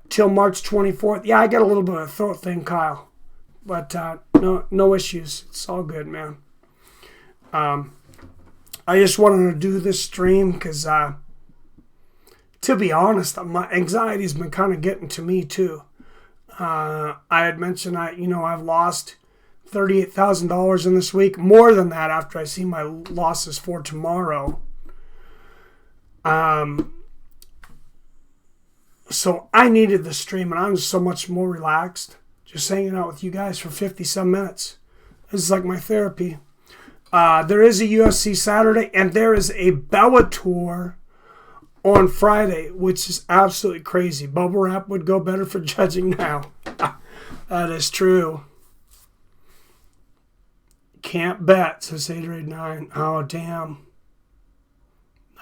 A: till March 24th. Yeah, I got a little bit of a throat thing, Kyle, but no issues. It's all good, man. I just wanted to do this stream because, to be honest, my anxiety's been kind of getting to me too. I had mentioned I've lost $38,000 in this week. More than that after I see my losses for tomorrow. So I needed the stream, and I'm so much more relaxed. Just hanging out with you guys for 50-some minutes. This is like my therapy. There is a UFC Saturday, and there is a Bellator on Friday, which is absolutely crazy. Bubble wrap would go better for judging now. That is true. Can't bet, says Adrian 9. Oh, damn.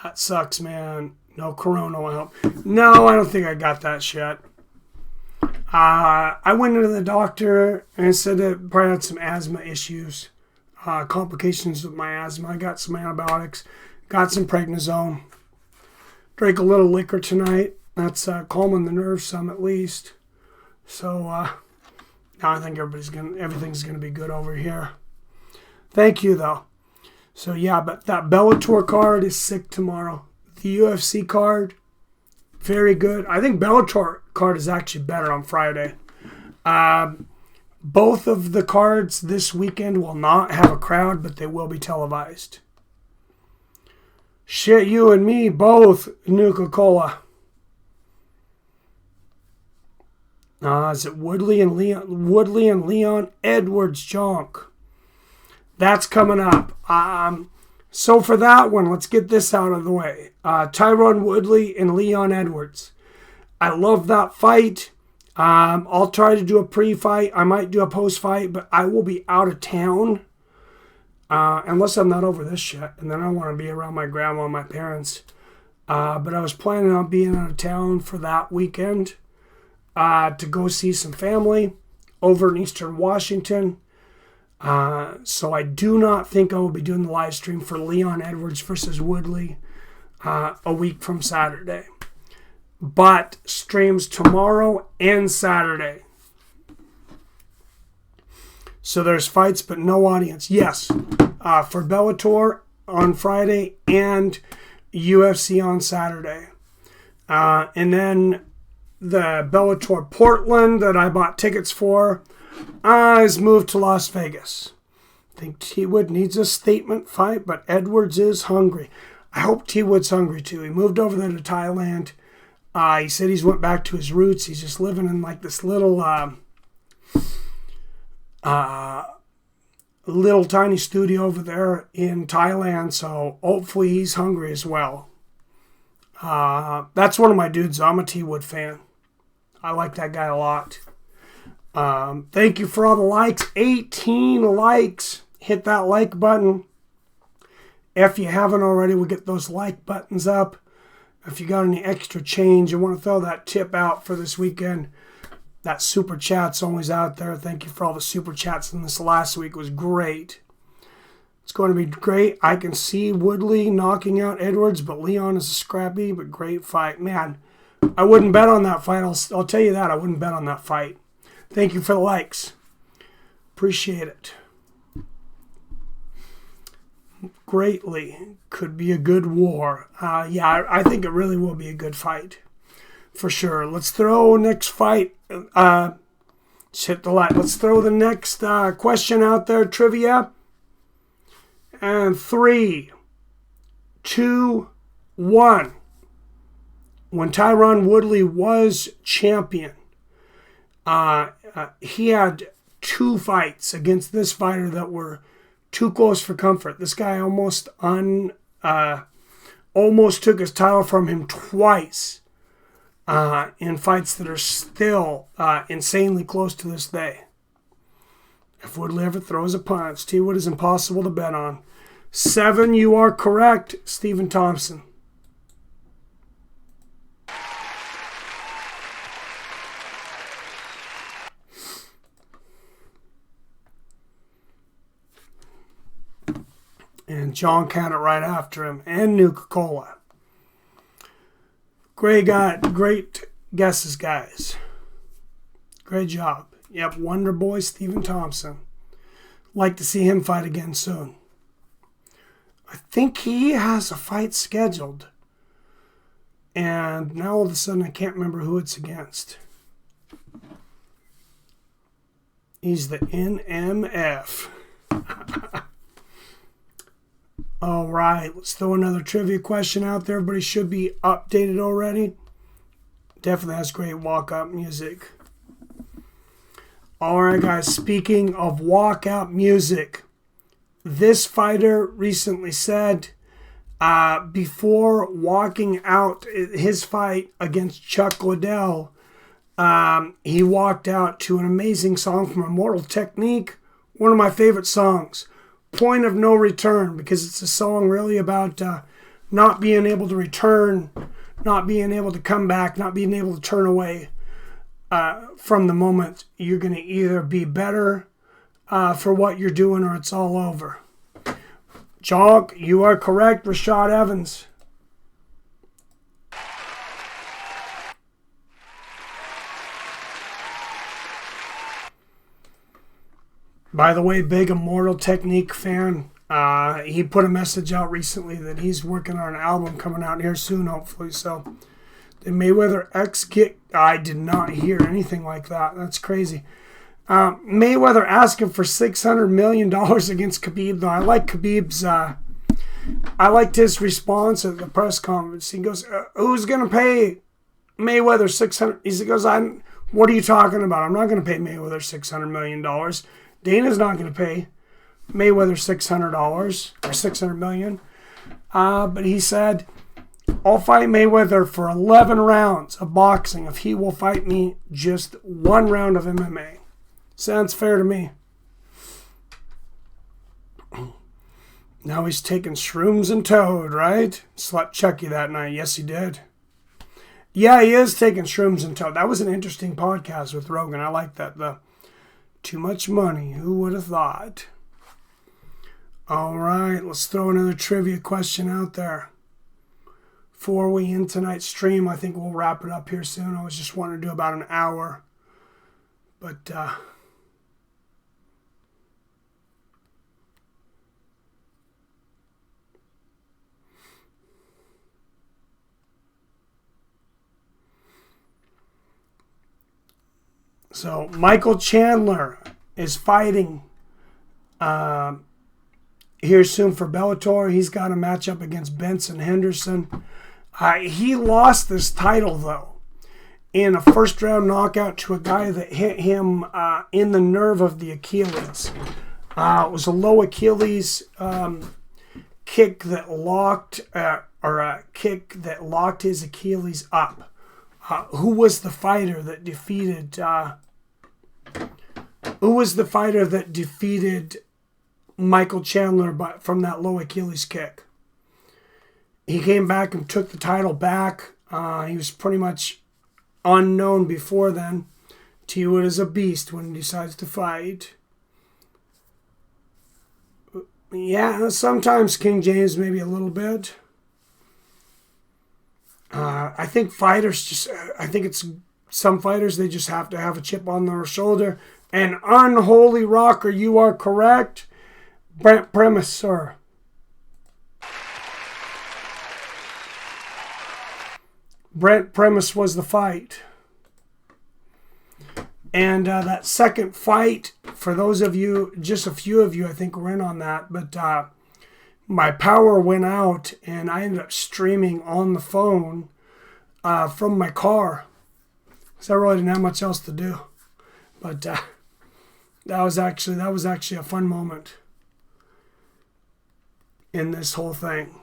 A: That sucks, man. No corona will help. No, I don't think I got that shit. I went into the doctor and said that probably had some asthma issues. Complications with my asthma. I got some antibiotics. Got some prednisone. Drank a little liquor tonight. That's calming the nerves some at least. So now I think everything's gonna be good over here. Thank you though. So yeah, but that Bellator card is sick tomorrow. The UFC card, very good. I think Bellator card is actually better on Friday. Both of the cards this weekend will not have a crowd, but they will be televised. Shit, you and me both, Nuka-Cola. Is it Woodley and Leon Edwards Jonk? That's coming up. So for that one, let's get this out of the way. Tyron Woodley and Leon Edwards. I love that fight. I'll try to do a pre-fight. I might do a post-fight, but I will be out of town. Unless I'm not over this shit. And then I want to be around my grandma and my parents. But I was planning on being out of town for that weekend. To go see some family over in Eastern Washington. So I do not think I will be doing the live stream for Leon Edwards versus Woodley a week from Saturday. But streams tomorrow and Saturday. So there's fights but no audience. Yes, for Bellator on Friday and UFC on Saturday. And then the Bellator Portland that I bought tickets for is moved to Las Vegas. I think T Wood needs a statement fight, but Edwards is hungry. I hope T Wood's hungry too. He moved over there to Thailand. He said he's went back to his roots. He's just living in like this little tiny studio over there in Thailand. So hopefully he's hungry as well. That's one of my dudes. I'm a T Wood fan. I like that guy a lot. Thank you for all the likes. 18 likes. Hit that like button. If you haven't already, we'll get those like buttons up. If you got any extra change, you want to throw that tip out for this weekend, that super chat's always out there. Thank you for all the super chats in this last week. It was great. It's going to be great. I can see Woodley knocking out Edwards, but Leon is a scrappy but great fight. Man, I wouldn't bet on that fight. I'll tell you that. I wouldn't bet on that fight. Thank you for the likes. Appreciate it. greatly. Could be a good war. Yeah, I think it really will be a good fight. For sure. Let's throw next fight. Hit the light. Let's throw the next question out there. Trivia. And 3, 2, 1. When Tyron Woodley was champion, he had 2 fights against this fighter that were too close for comfort. This guy almost took his title from him twice in fights that are still insanely close to this day. If Woodley ever throws a punch, T. Wood is impossible to bet on. 7, you are correct, Stephen Thompson. And John Cannon right after him, and Nuka-Cola. Great guesses, guys. Great job. Yep, Wonder Boy Stephen Thompson. Like to see him fight again soon. I think he has a fight scheduled. And now all of a sudden I can't remember who it's against. He's the NMF. All right, let's throw another trivia question out there. Everybody should be updated already. Definitely has great walkout music. All right, guys, speaking of walkout music, this fighter recently said before walking out his fight against Chuck Liddell, he walked out to an amazing song from Immortal Technique, one of my favorite songs. Point of No Return, because it's a song really about not being able to return, not being able to come back, not being able to turn away from the moment. You're going to either be better for what you're doing or it's all over. Jonk, you are correct, Rashad Evans. By the way, big Immortal Technique fan. He put a message out recently that he's working on an album coming out here soon, hopefully. So, did Mayweather X get... I did not hear anything like that. That's crazy. Mayweather asking for $600 million against Khabib. Though I like Khabib's... I liked his response at the press conference. He goes, who's going to pay Mayweather $600... He goes, what are you talking about? I'm not going to pay Mayweather $600 million. Dana's not going to pay Mayweather $600 or $600 million. But he said, I'll fight Mayweather for 11 rounds of boxing if he will fight me just 1 round of MMA. Sounds fair to me. Now he's taking shrooms and toad, right? Slept Chucky that night. Yes, he did. Yeah, he is taking shrooms and toad. That was an interesting podcast with Rogan. I like that, though. Too much money. Who would have thought? All right, let's throw another trivia question out there. Before we end tonight's stream, I think we'll wrap it up here soon. I was just wanting to do about an hour. But, so Michael Chandler is fighting here soon for Bellator. He's got a matchup against Benson Henderson. He lost this title, though, in a first-round knockout to a guy that hit him in the nerve of the Achilles. It was a low Achilles kick that locked, his Achilles up. Who was the fighter that defeated? Michael Chandler from that low Achilles kick? He came back and took the title back. He was pretty much unknown before then. T. Wood is a beast when he decides to fight. Yeah, sometimes King James maybe a little bit. I think it's some fighters, they just have to have a chip on their shoulder. And Unholy Rocker, you are correct. Brent Premise, sir. Brent Premise was the fight. And that second fight, for those of you, just a few of you, I think were in on that, but my power went out and I ended up streaming on the phone from my car. So I really didn't have much else to do. But that was actually a fun moment in this whole thing.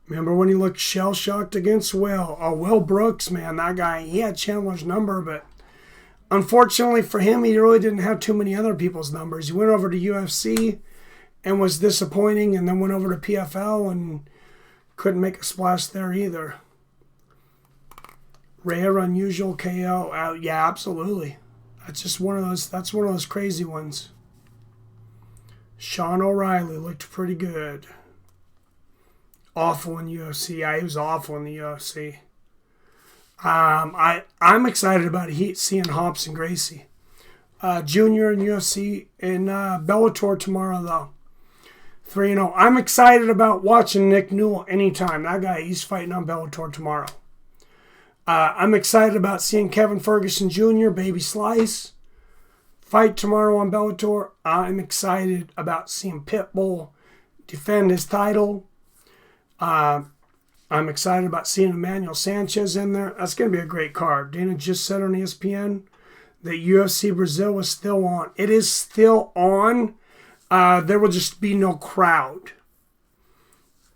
A: Remember when he looked shell-shocked against Will? Oh, Will Brooks, man, that guy, he had Chandler's number, but unfortunately for him, he really didn't have too many other people's numbers. He went over to UFC and was disappointing, and then went over to PFL and couldn't make a splash there either. Rare, unusual KO. Yeah, absolutely. That's one of those crazy ones. Sean O'Reilly looked pretty good. Awful in UFC. Yeah, he was awful in the UFC. I'm excited about seeing Hobbs and Gracie. Junior in UFC in Bellator tomorrow, though. 3-0. I'm excited about watching Nick Newell anytime. That guy, he's fighting on Bellator tomorrow. I'm excited about seeing Kevin Ferguson Jr., Baby Slice, fight tomorrow on Bellator. I'm excited about seeing Pitbull defend his title. I'm excited about seeing Emmanuel Sanchez in there. That's going to be a great card. Dana just said on ESPN that UFC Brazil is still on. It is still on. There will just be no crowd.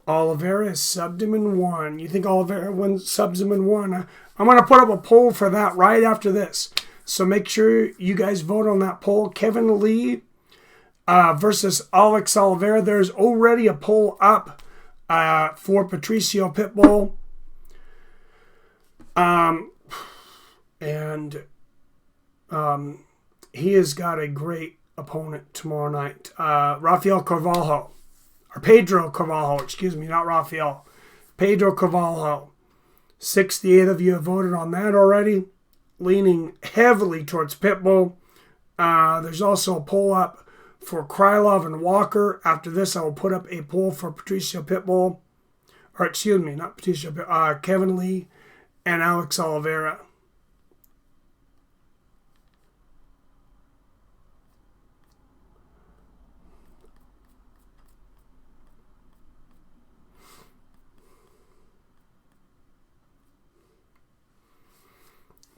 A: Oliveira is subbed him in 1. You think Oliveira subs him in 1? I'm going to put up a poll for that right after this. So make sure you guys vote on that poll. Kevin Lee versus Alex Oliveira. There's already a poll up for Patricio Pitbull. He has got a great opponent tomorrow night. Pedro Carvalho, not Rafael. Pedro Carvalho. 68 of you have voted on that already, leaning heavily towards Pitbull. There's also a poll up for Krylov and Walker. After this, I will put up a poll for Patricio Pitbull. Or excuse me, not Patricio, Kevin Lee and Alex Oliveira.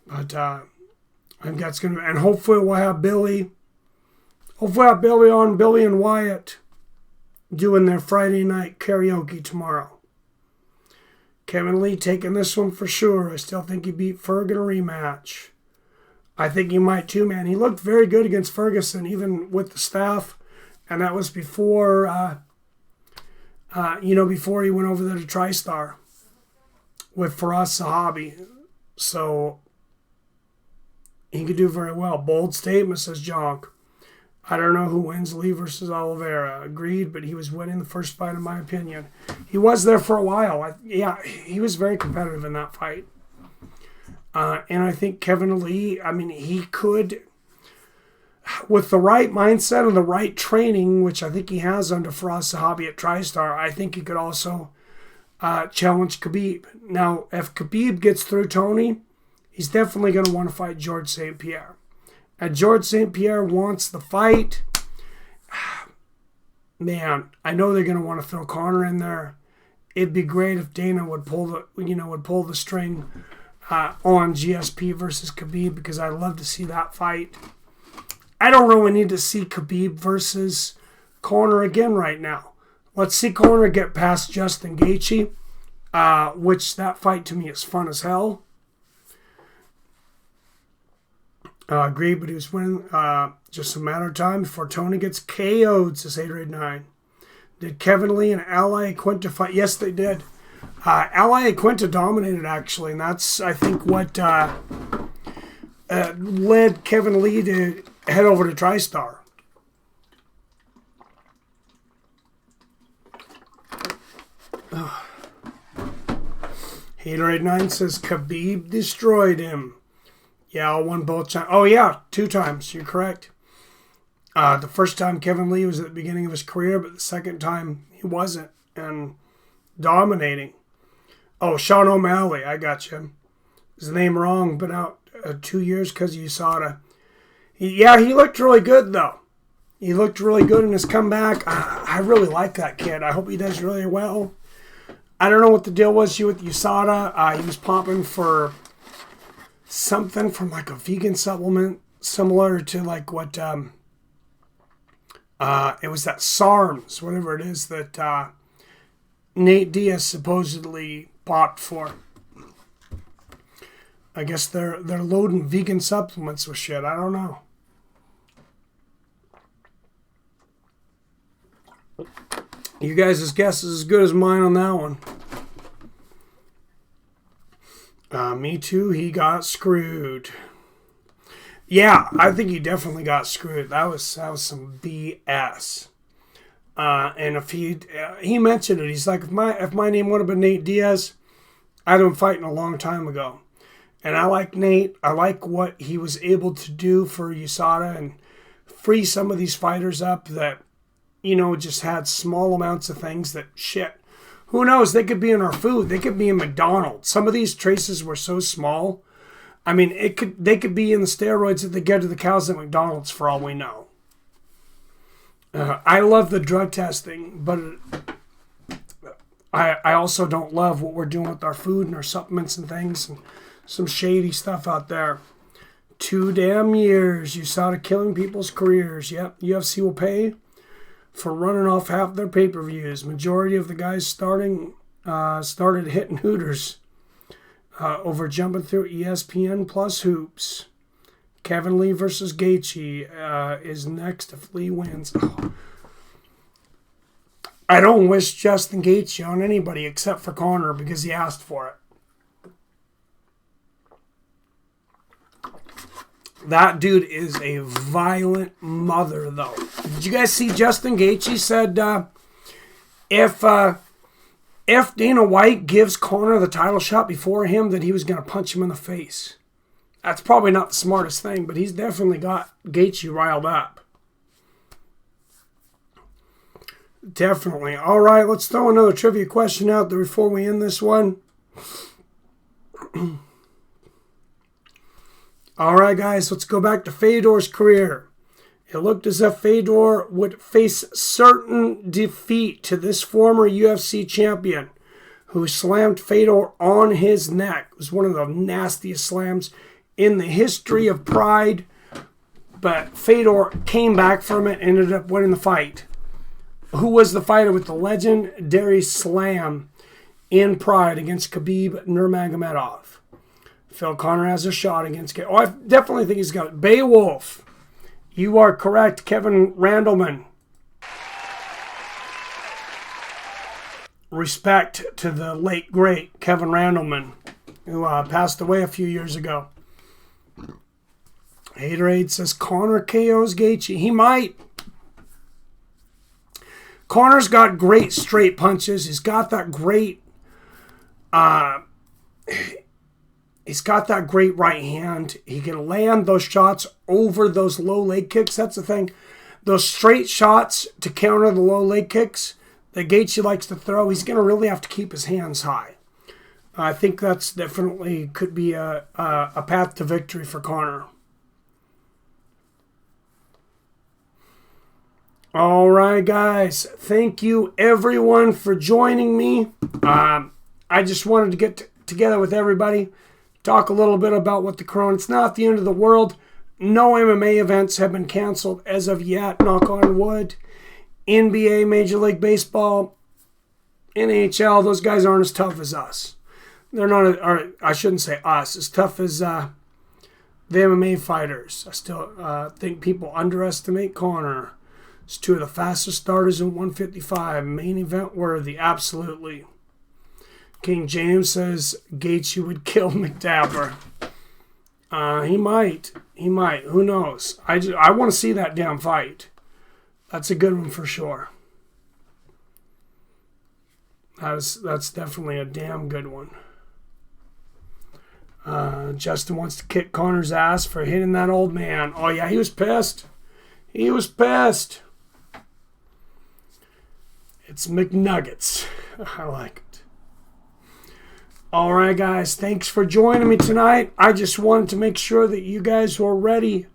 A: But I think that's going to, and hopefully we'll have Billy. Hopefully we'll have Billy on, Billy and Wyatt doing their Friday night karaoke tomorrow. Kevin Lee taking this one for sure. I still think he beat Ferg in a rematch. I think he might too, man. He looked very good against Ferguson, even with the staff. And that was before, before he went over there to TriStar with Faraz Sahabi. So he could do very well. Bold statement, says Jonk. I don't know who wins Lee versus Oliveira. Agreed, but he was winning the first fight in my opinion. He was there for a while. He was very competitive in that fight. And I think Kevin Lee, he could, with the right mindset and the right training, which I think he has under Faraz Sahabi at TriStar, I think he could also challenge Khabib. Now, if Khabib gets through Tony, he's definitely going to want to fight George St. Pierre. And George St. Pierre wants the fight. Man, I know they're going to want to throw Conor in there. It'd be great if Dana would pull the string on GSP versus Khabib, because I'd love to see that fight. I don't really need to see Khabib versus Conor again right now. Let's see Conor get past Justin Gaethje, which that fight to me is fun as hell. Agreed, but he was winning. Just a matter of time before Tony gets KO'd, says 889. Did Kevin Lee and Ally Quinta fight? Yes, they did. Ally Quinta dominated, actually, and that's, I think, what led Kevin Lee to head over to TriStar. Hater 89 says Khabib destroyed him. Yeah, I won both times. Oh, yeah, 2 times. You're correct. The first time Kevin Lee was at the beginning of his career, but the second time he wasn't, and dominating. Oh, Sean O'Malley. I got you. His name wrong. Been out 2 years because of USADA. He looked really good, though. He looked really good in his comeback. I really like that kid. I hope he does really well. I don't know what the deal was with USADA. He was popping for something from like a vegan supplement similar to like what it was that SARMs, whatever it is that Nate Diaz supposedly popped for. I guess they're loading vegan supplements with shit. I don't know. You guys' guess is as good as mine on that one. Me too, he got screwed. Yeah, I think he definitely got screwed. That was some BS. And if he mentioned it, he's like, if my name would have been Nate Diaz, I'd have been fighting a long time ago. And I like Nate. I like what he was able to do for USADA and free some of these fighters up that, just had small amounts of things that shit. Who knows? They could be in our food. They could be in McDonald's. Some of these traces were so small. I mean, they could be in the steroids that they get to the cows at McDonald's for all we know. I love the drug testing, but I also don't love what we're doing with our food and our supplements and things and some shady stuff out there. 2 damn years. USADA killing people's careers. Yep, UFC will pay for running off half their pay-per-views. Majority of the guys started hitting Hooters over jumping through ESPN Plus hoops. Kevin Lee versus Gaethje is next if Lee wins. Oh. I don't wish Justin Gaethje on anybody except for Conor because he asked for it. That dude is a violent mother, though. Did you guys see Justin Gaethje said if Dana White gives Conor the title shot before him, that he was going to punch him in the face? That's probably not the smartest thing, but he's definitely got Gaethje riled up. Definitely. All right, let's throw another trivia question out there before we end this one. All right, guys, let's go back to Fedor's career. It looked as if Fedor would face certain defeat to this former UFC champion who slammed Fedor on his neck. It was one of the nastiest slams in the history of Pride, but Fedor came back from it and ended up winning the fight. Who was the fighter with the legendary slam in Pride against Khabib Nurmagomedov? Phil Connor has a shot against... I definitely think he's got it. Beowulf. You are correct, Kevin Randleman. Respect to the late, great Kevin Randleman, who passed away a few years ago. Haterade says Connor KO's Gaethje. He might. Connor's got great straight punches. He's got that great... He's got that great right hand. He can land those shots over those low leg kicks. That's the thing. Those straight shots to counter the low leg kicks that Gaethje likes to throw, he's going to really have to keep his hands high. I think that's definitely could be a path to victory for Conor. All right, guys. Thank you, everyone, for joining me. I just wanted to get together with everybody, talk a little bit about what the corona. It's not the end of the world. No MMA events have been canceled as of yet, knock on wood. NBA, Major League Baseball, NHL, those guys aren't as tough as us. They're not, or I shouldn't say us, as tough as the MMA fighters. I still think people underestimate Conor. It's 2 of the fastest starters in 155. Main event worthy, absolutely. King James says Gaethje would kill McDapper. He might. He might. Who knows? I want to see that damn fight. That's a good one for sure. That's definitely a damn good one. Justin wants to kick Conor's ass for hitting that old man. Oh, yeah, he was pissed. He was pissed. It's McNuggets. I like it. All right, guys. Thanks for joining me tonight. I just wanted to make sure that you guys were ready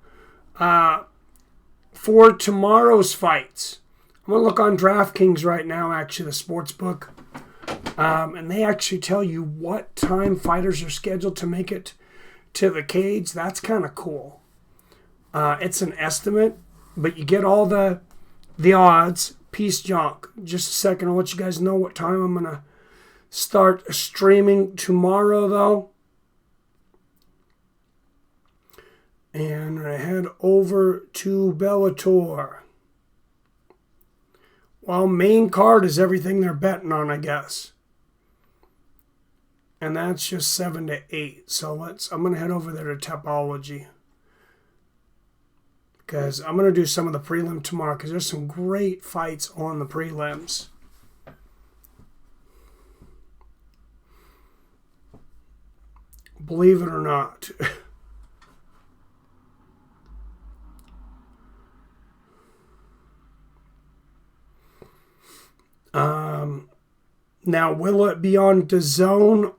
A: for tomorrow's fights. I'm going to look on DraftKings right now, actually, the sports book. And they actually tell you what time fighters are scheduled to make it to the cage. That's kind of cool. It's an estimate, but you get all the odds. Peace junk. Just a second, I'll let you guys know what time I'm going to start streaming tomorrow, though. And I head over to Bellator. Well, main card is everything they're betting on, I guess. And that's just 7 to 8. So I'm going to head over there to Topology. Because I'm going to do some of the prelim tomorrow, because there's some great fights on the prelims. Believe it or not. Now, will it be on DAZN?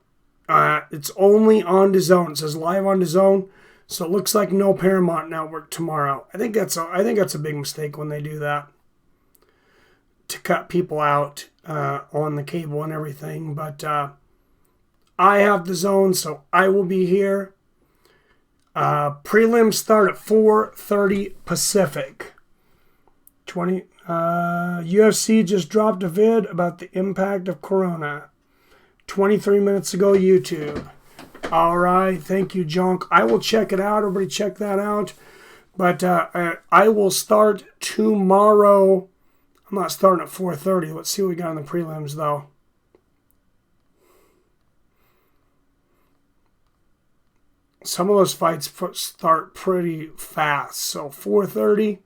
A: It's only on DAZN. It says live on DAZN. So it looks like no Paramount Network tomorrow. I think that's a big mistake when they do that, to cut people out on the cable and everything. But I have DAZN, so I will be here. Prelims start at 4:30 Pacific. UFC just dropped a vid about the impact of Corona. 23 minutes ago, YouTube. All right, thank you, Junk. I will check it out. Everybody check that out. But I will start tomorrow. I'm not starting at 4:30. Let's see what we got in the prelims, though. Some of those fights start pretty fast. So 4:30.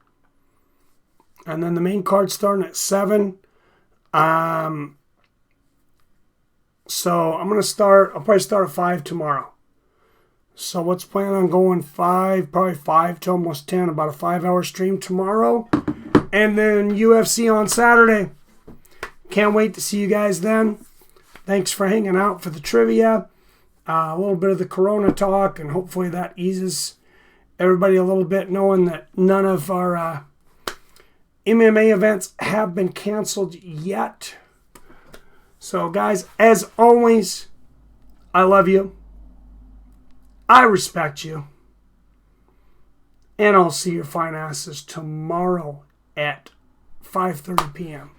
A: And then the main card starting at 7. So I'm going to start, I'll probably start at 5 tomorrow. So let's plan on going 5, probably 5 to almost 10, about a 5-hour stream tomorrow. And then UFC on Saturday. Can't wait to see you guys then. Thanks for hanging out for the trivia. A little bit of the Corona talk, and hopefully that eases everybody a little bit, knowing that none of our MMA events have been canceled yet. So, guys, as always, I love you. I respect you. And I'll see your fine asses tomorrow at 5:30 p.m.